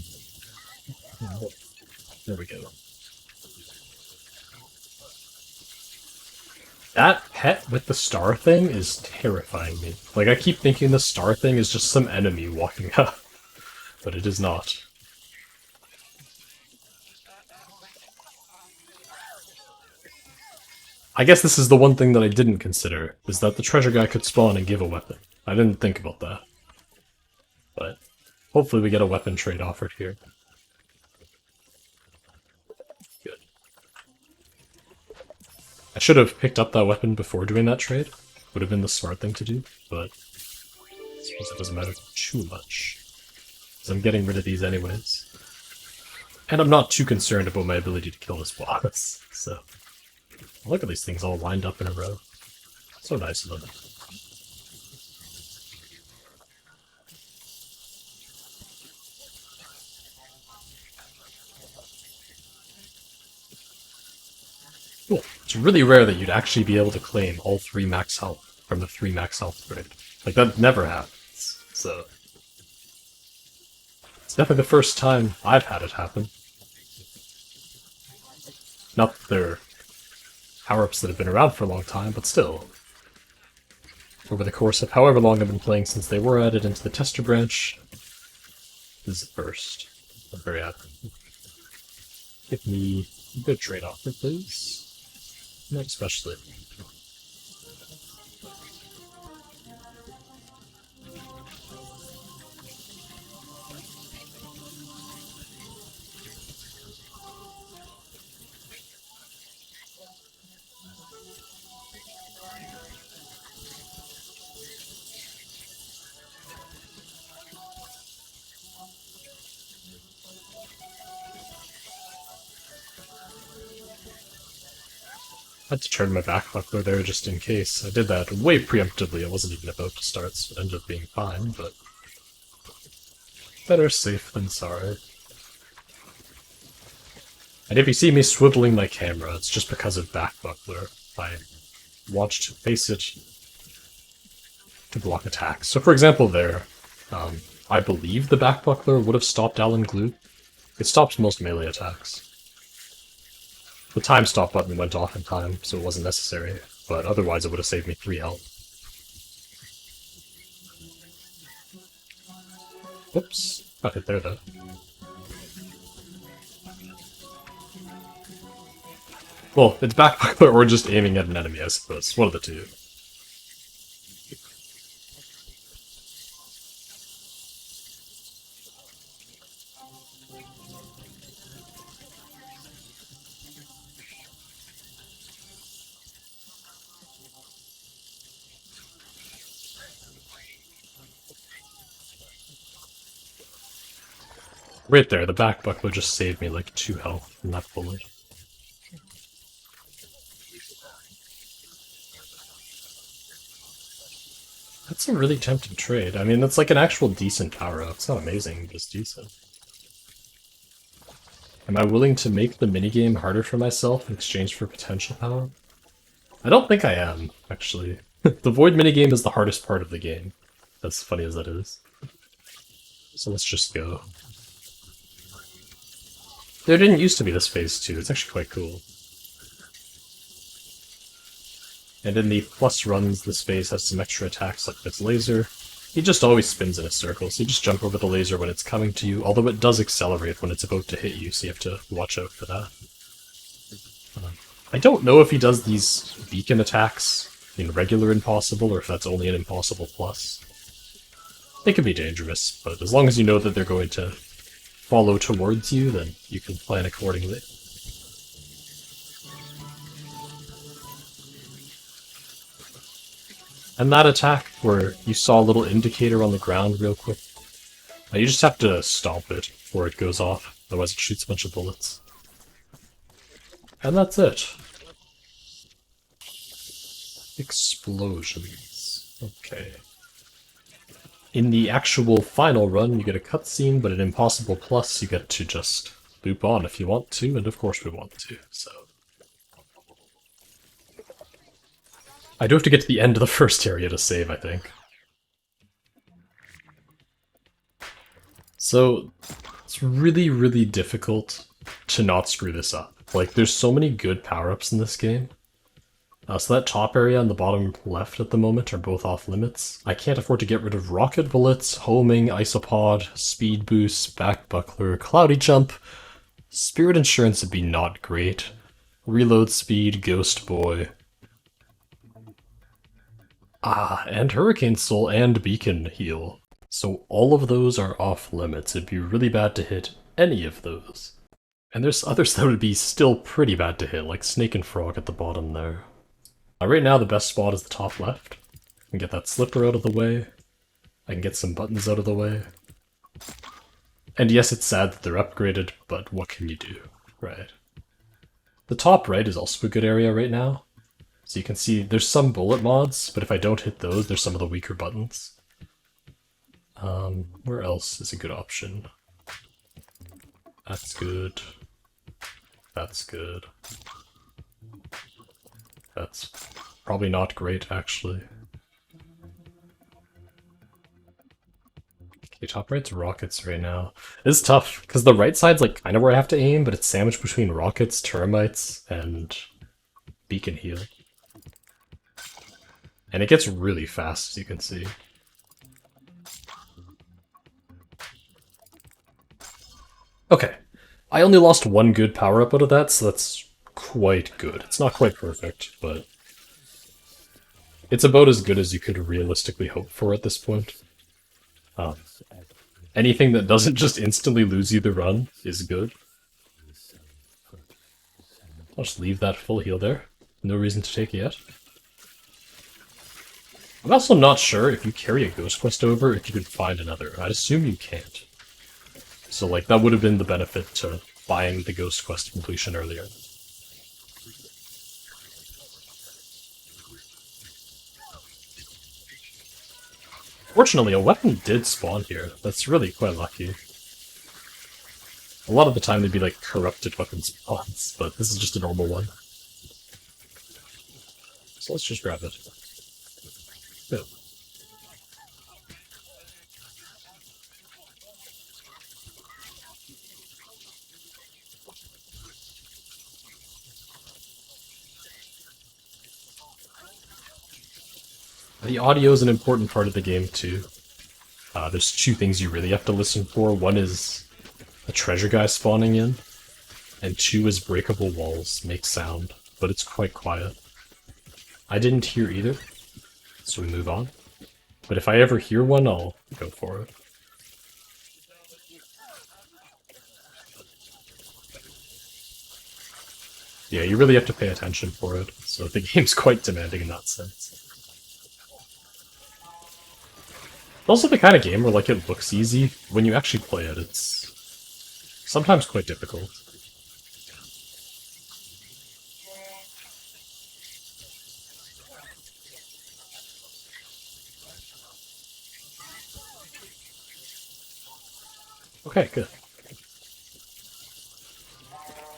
oh, there we go. That pet with the star thing is terrifying me. Like, I keep thinking the star thing is just some enemy walking up, but it is not. I guess this is the one thing that I didn't consider, is that the treasure guy could spawn and give a weapon. I didn't think about that. But hopefully we get a weapon trade offered here. Good. I should have picked up that weapon before doing that trade. Would have been the smart thing to do, but I suppose it doesn't matter too much. Because I'm getting rid of these anyways. And I'm not too concerned about my ability to kill this boss, so... Look at these things all lined up in a row. So nice of them. Cool. It's really rare that you'd actually be able to claim all 3 max health from the 3 max health grade. Like, that never happens, so... It's definitely the first time I've had it happen. Not that they're power-ups that have been around for a long time, but still. Over the course of however long I've been playing since they were added into the tester branch, this is the first. I'm very happy. Give me a good trade offer, please. Not especially. I had to turn my back buckler there just in case. I did that way preemptively. I wasn't even about to start, so it ended up being fine, but... better safe than sorry. And if you see me swiveling my camera, it's just because of back buckler. I want to face it to block attacks. So for example there, I believe the back buckler would have stopped Alan Glue. It stops most melee attacks. The time stop button went off in time, so it wasn't necessary, but otherwise it would have saved me 3 health. Whoops. Got hit there, though. Well, it's back buckler or just aiming at an enemy, I suppose. One of the two. Right there, the back buckler just saved me like 2 health from that bullet. That's a really tempting trade. I mean, that's like an actual decent power-up. It's not amazing, but it's decent. Am I willing to make the minigame harder for myself in exchange for potential power? I don't think I am, actually. The Void minigame is the hardest part of the game. As funny as that is. So let's just go. There didn't used to be this phase 2. It's actually quite cool. And in the plus runs, this phase has some extra attacks like this laser. He just always spins in a circle, so you just jump over the laser when it's coming to you, although it does accelerate when it's about to hit you, so you have to watch out for that. I don't know if he does these beacon attacks in regular Impossible, or if that's only an Impossible Plus. They can be dangerous, but as long as you know that they're going to follow towards you, then you can plan accordingly. And that attack, where you saw a little indicator on the ground real quick, you just have to stomp it before it goes off, otherwise it shoots a bunch of bullets. And that's it. Explosions. Okay. In the actual final run, you get a cutscene, but in Impossible Plus, you get to just loop on if you want to, and of course we want to, so. I do have to get to the end of the first area to save, I think. So, it's really, really difficult to not screw this up. Like, there's so many good power-ups in this game. So that top area and the bottom left at the moment are both off limits. I can't afford to get rid of rocket bullets, homing, isopod, speed boost, back buckler, cloudy jump. Spirit insurance would be not great. Reload speed, ghost boy. And hurricane soul and beacon heal. So all of those are off limits. It'd be really bad to hit any of those. And there's others that would be still pretty bad to hit, like snake and frog at the bottom there. Right now, the best spot is the top left. I can get that slipper out of the way. I can get some buttons out of the way. And yes, it's sad that they're upgraded, but what can you do, right? The top right is also a good area right now. So you can see there's some bullet mods, but if I don't hit those, there's some of the weaker buttons. Where else is a good option? That's good. That's good. That's probably not great, actually. Okay, top right's rockets right now. It's tough, because the right side's like kind of where I have to aim, but it's sandwiched between rockets, termites, and beacon heal. And it gets really fast, as you can see. Okay, I only lost one good power-up out of that, so that's quite good. It's not quite perfect, but it's about as good as you could realistically hope for at this point. Anything that doesn't just instantly lose you the run is good. I'll just leave that full heal there. No reason to take it yet. I'm also not sure if you carry a ghost quest over if you could find another. I'd assume you can't. So like that would have been the benefit to buying the ghost quest completion earlier. Fortunately, a weapon did spawn here. That's really quite lucky. A lot of the time they'd be like corrupted weapon spawns, but this is just a normal one. So let's just grab it. Good. The audio is an important part of the game too. There's two things you really have to listen for. One is a treasure guy spawning in, and two is breakable walls make sound, but it's quite quiet. I didn't hear either, so we move on. But if I ever hear one, I'll go for it. Yeah, you really have to pay attention for it, so the game's quite demanding in that sense. It's also the kind of game where like it looks easy. When you actually play it, it's sometimes quite difficult. Okay, good.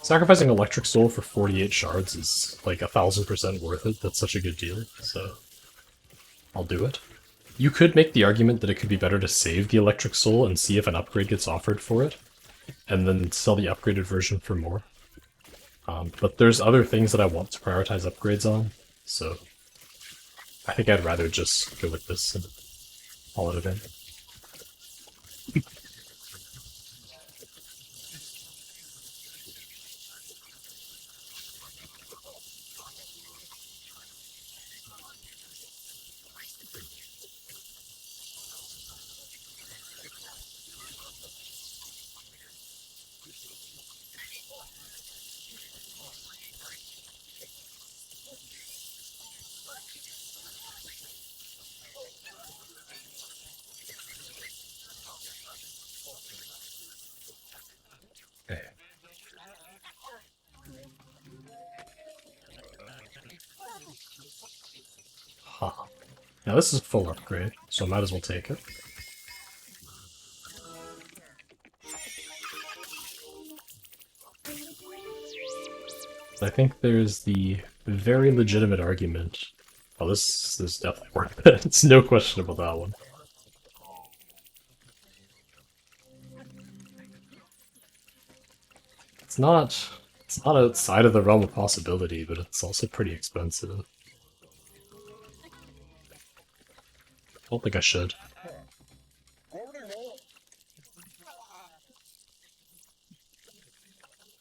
Sacrificing Electric Soul for 48 shards is like 1000% worth it. That's such a good deal, so I'll do it. You could make the argument that it could be better to save the Electric Soul and see if an upgrade gets offered for it, and then sell the upgraded version for more. But there's other things that I want to prioritize upgrades on, so I think I'd rather just go with this and haul it in. Okay. Huh. Now this is a full upgrade, so I might as well take it. I think there's the very legitimate argument. Oh, this is definitely worth it. It's no question about that one. It's not outside of the realm of possibility, but it's also pretty expensive. I don't think I should.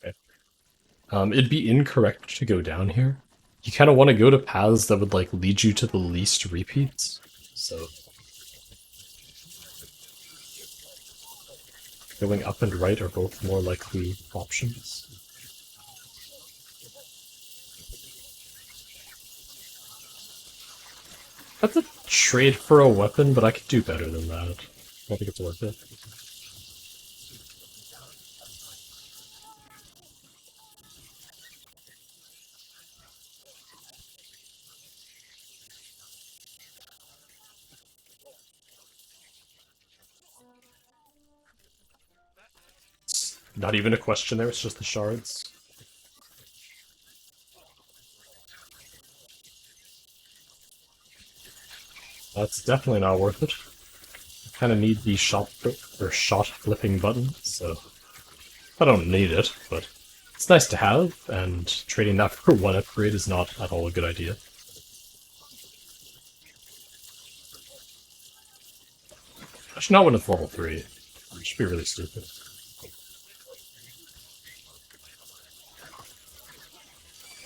Okay. It'd be incorrect to go down here. You kind of want to go to paths that would like lead you to the least repeats. So going up and right are both more likely options. That's a trade for a weapon, but I could do better than that. I don't think it's worth it. It's not even a question there, it's just the shards. That's definitely not worth it. I kind of need the shot flipping button, so I don't need it, but it's nice to have, and trading that for one upgrade is not at all a good idea. Actually, not when it's level 3. It should be really stupid.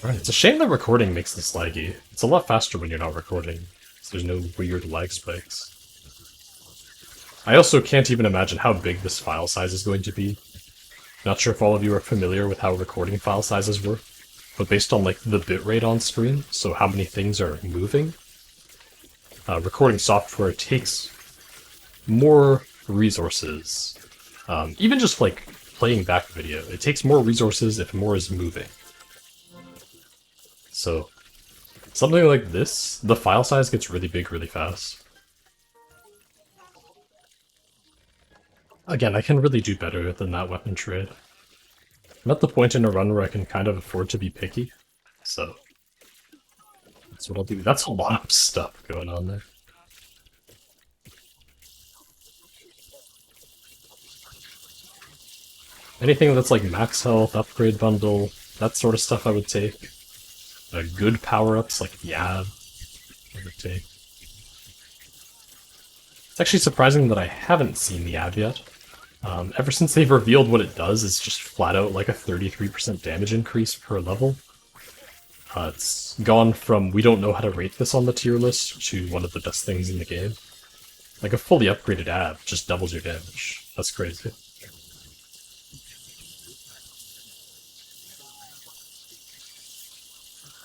Right, it's a shame that recording makes this laggy. It's a lot faster when you're not recording, so there's no weird lag spikes. I also can't even imagine how big this file size is going to be. Not sure if all of you are familiar with how recording file sizes work, but based on like the bitrate on screen, so how many things are moving, recording software takes more resources. Even just like playing back video, it takes more resources if more is moving. So something like this, the file size gets really big really fast. Again, I can really do better than that weapon trade. I'm at the point in a run where I can kind of afford to be picky, so that's what I'll do. That's a lot of stuff going on there. Anything that's like max health, upgrade bundle, that sort of stuff I would take. Good power-ups like the Ab, I would take. It's actually surprising that I haven't seen the Ab yet. Ever since they've revealed what it does, it's just flat out like a 33% damage increase per level. It's gone from we don't know how to rate this on the tier list to one of the best things in the game. Like a fully upgraded Ab just doubles your damage. That's crazy.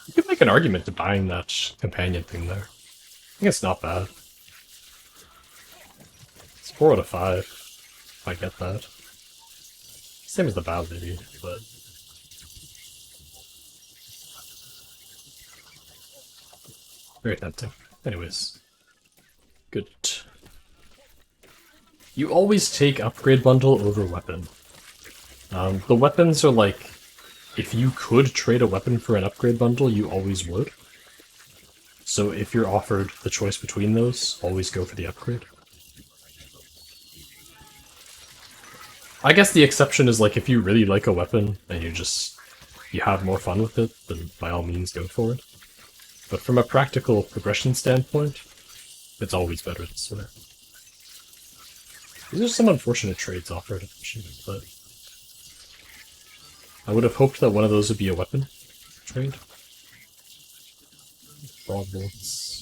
You could make an argument to buying that companion thing there. I think it's not bad. It's 4 out of 5. If I get that. Same as the Bow Lady, but... very tempting. Anyways. Good. You always take upgrade bundle over weapon. The weapons are like... if you could trade a weapon for an upgrade bundle, you always would. So if you're offered the choice between those, always go for the upgrade. I guess the exception is like if you really like a weapon and you have more fun with it, then by all means go for it. But from a practical progression standpoint, it's always better this way. These are some unfortunate trades offered, but I would have hoped that one of those would be a weapon trade. Broad bullets.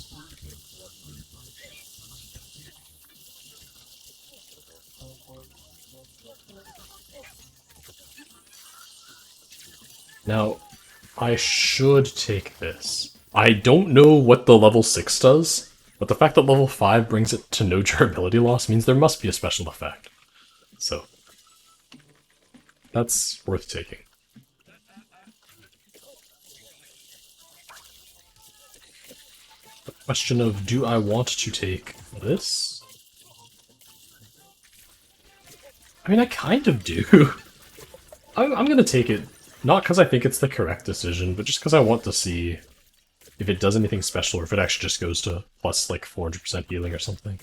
Now, I should take this. I don't know what the level 6 does, but the fact that level 5 brings it to no durability loss means there must be a special effect. So, that's worth taking. The question of, do I want to take this? I mean, I kind of do. I'm gonna take it Not because I think it's the correct decision, but just because I want to see if it does anything special or if it actually just goes to plus like 400% healing or something.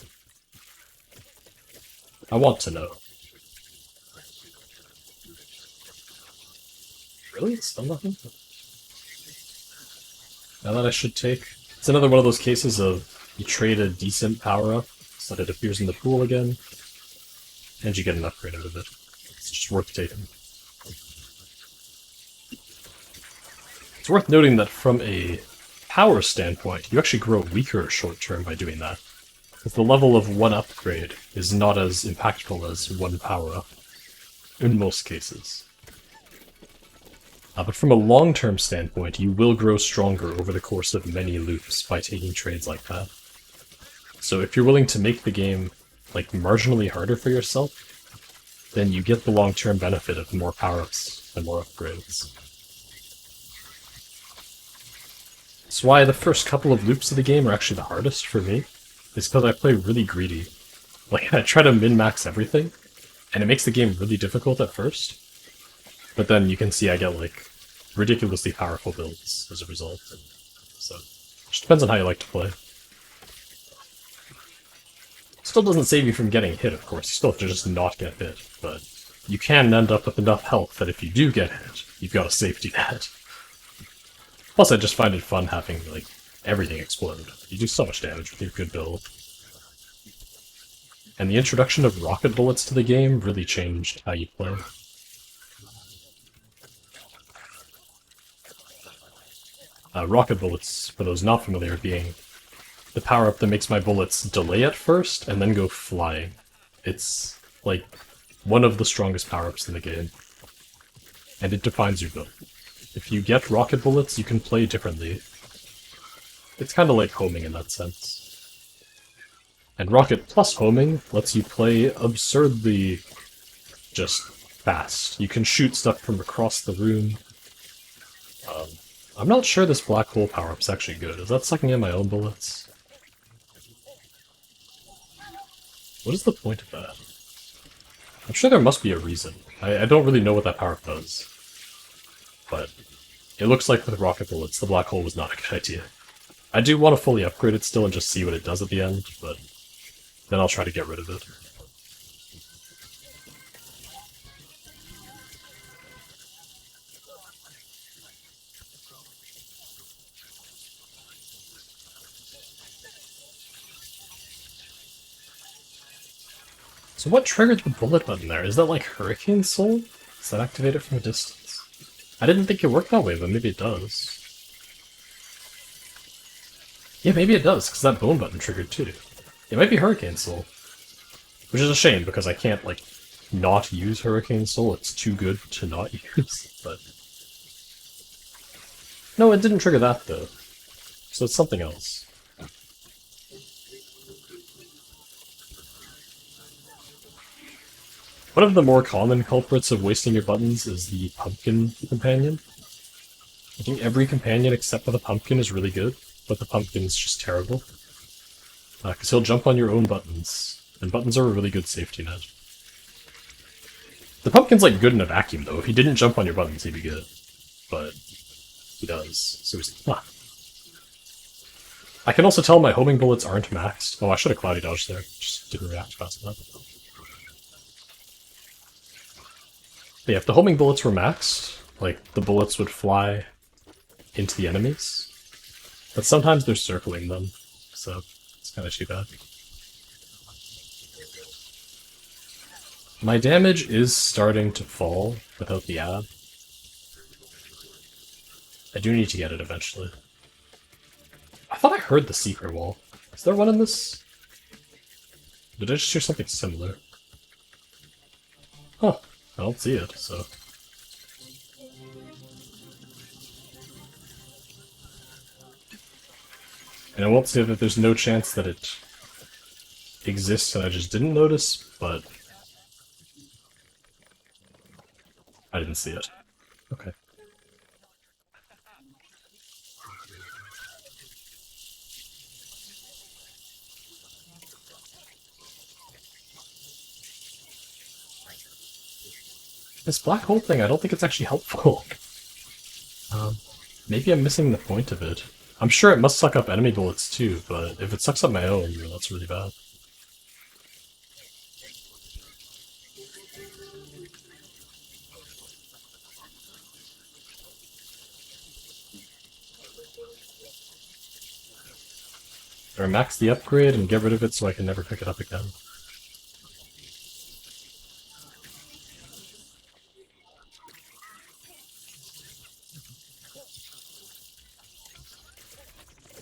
I want to know. Really? It's still nothing? Now that I should take... It's another one of those cases of you trade a decent power-up so that it appears in the pool again, and you get an upgrade out of it. It's just worth taking. It's worth noting that from a power standpoint, you actually grow weaker short-term by doing that. Because the level of one upgrade is not as impactful as one power-up, in most cases. But from a long-term standpoint, you will grow stronger over the course of many loops by taking trades like that. So if you're willing to make the game, like, marginally harder for yourself, then you get the long-term benefit of more power-ups and more upgrades. That's why the first couple of loops of the game are actually the hardest for me, is because I play really greedy. Like, I try to min-max everything, and it makes the game really difficult at first. But then you can see I get, like, ridiculously powerful builds as a result. So, it just depends on how you like to play. Still doesn't save you from getting hit, of course. You still have to just not get hit, but you can end up with enough health that if you do get hit, you've got a safety net. Plus, I just find it fun having, like, everything explode. You do so much damage with your good build. And the introduction of rocket bullets to the game really changed how you play. Rocket bullets, for those not familiar, being the power-up that makes my bullets delay at first and then go flying. It's, like, one of the strongest power-ups in the game. And it defines your build. If you get rocket bullets, you can play differently. It's kind of like homing in that sense. And rocket plus homing lets you play absurdly just fast. You can shoot stuff from across the room. I'm not sure this black hole power-up's actually good. Is that sucking in my own bullets? What is the point of that? I'm sure there must be a reason. I don't really know what that power-up does. But it looks like with rocket bullets, the black hole was not a good idea. I do want to fully upgrade it still and just see what it does at the end, but then I'll try to get rid of it. So what triggered the bullet button there? Is that like Hurricane Soul? Does that activate it from a distance? I didn't think it worked that way, but maybe it does. Yeah, maybe it does, because that bone button triggered too. It might be Hurricane Soul. Which is a shame, because I can't, like, not use Hurricane Soul. It's too good to not use, but... No, it didn't trigger that, though. So it's something else. One of the more common culprits of wasting your buttons is the pumpkin companion. I think every companion except for the pumpkin is really good, but the pumpkin's just terrible. Because he'll jump on your own buttons, and buttons are a really good safety net. The pumpkin's like good in a vacuum though. If he didn't jump on your buttons, he'd be good. But he does, so he's not. I can also tell my homing bullets aren't maxed. Oh, I should have cloudy dodged there. Just didn't react fast enough. But yeah, if the homing bullets were maxed, like, the bullets would fly into the enemies. But sometimes they're circling them, so it's kind of too bad. My damage is starting to fall without the ad. I do need to get it eventually. I thought I heard the secret wall. Is there one in this? Did I just hear something similar? Huh. I don't see it, so... And I won't say that there's no chance that it exists and I just didn't notice, but... I didn't see it. Okay. This black hole thing, I don't think it's actually helpful. Maybe I'm missing the point of it. I'm sure it must suck up enemy bullets too, but if it sucks up my own, that's really bad. Or max the upgrade and get rid of it so I can never pick it up again.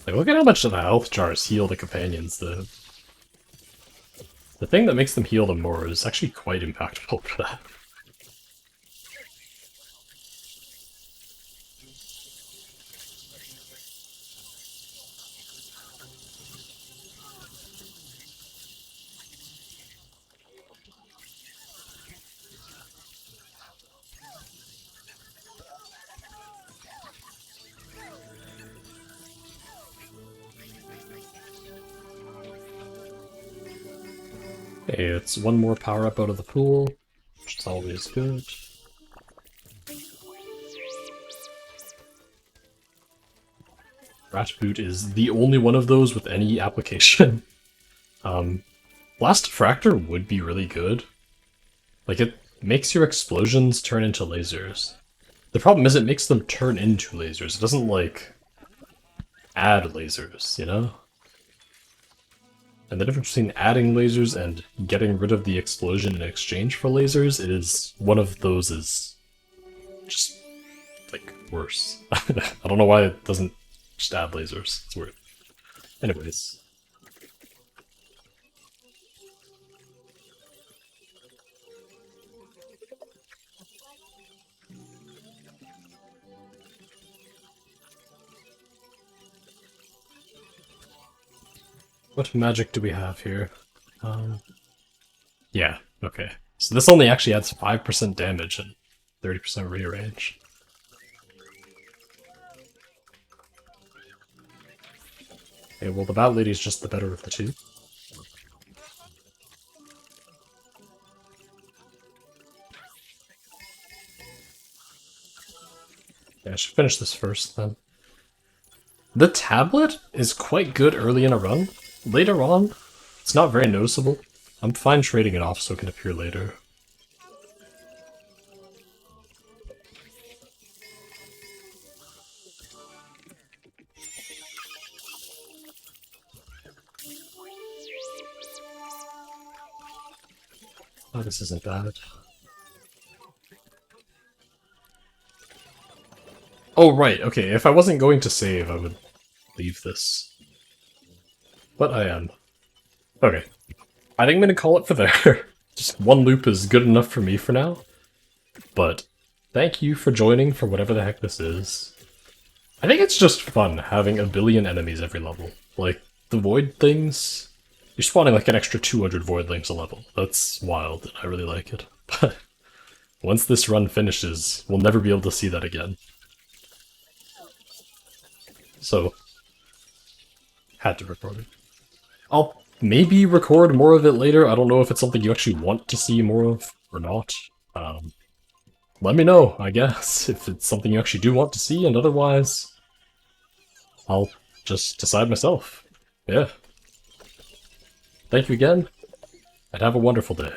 Like, look at how much of the health jars heal the companions. The thing that makes them heal them more is actually quite impactful for that. Hey, it's one more power up out of the pool, which is always good. Rat Boot is the only one of those with any application. Blast Fractor would be really good. Like, it makes your explosions turn into lasers. The problem is it makes them turn into lasers. It doesn't, like, add lasers, you know? And the difference between adding lasers and getting rid of the explosion in exchange for lasers is one of those is just, like, worse. I don't know why it doesn't just add lasers. It's weird. Anyways. What magic do we have here? Yeah, okay. So this only actually adds 5% damage and 30% rearrange. Okay, well the Bat Lady is just the better of the two. Yeah, I should finish this first then. The tablet is quite good early in a run. Later on, it's not very noticeable. I'm fine trading it off so it can appear later. Oh, this isn't bad. Oh, right, okay, if I wasn't going to save, I would leave this. But I am. Okay. I think I'm gonna call it for there. Just one loop is good enough for me for now. But thank you for joining for whatever the heck this is. I think it's just fun having a billion enemies every level. Like, the void things, you're spawning like an extra 200 voidlings a level. That's wild, and I really like it. But once this run finishes, we'll never be able to see that again. So, had to record it. I'll maybe record more of it later. I don't know if it's something you actually want to see more of or not. Let me know, I guess, if it's something you actually do want to see, and otherwise, I'll just decide myself. Yeah. Thank you again, and have a wonderful day.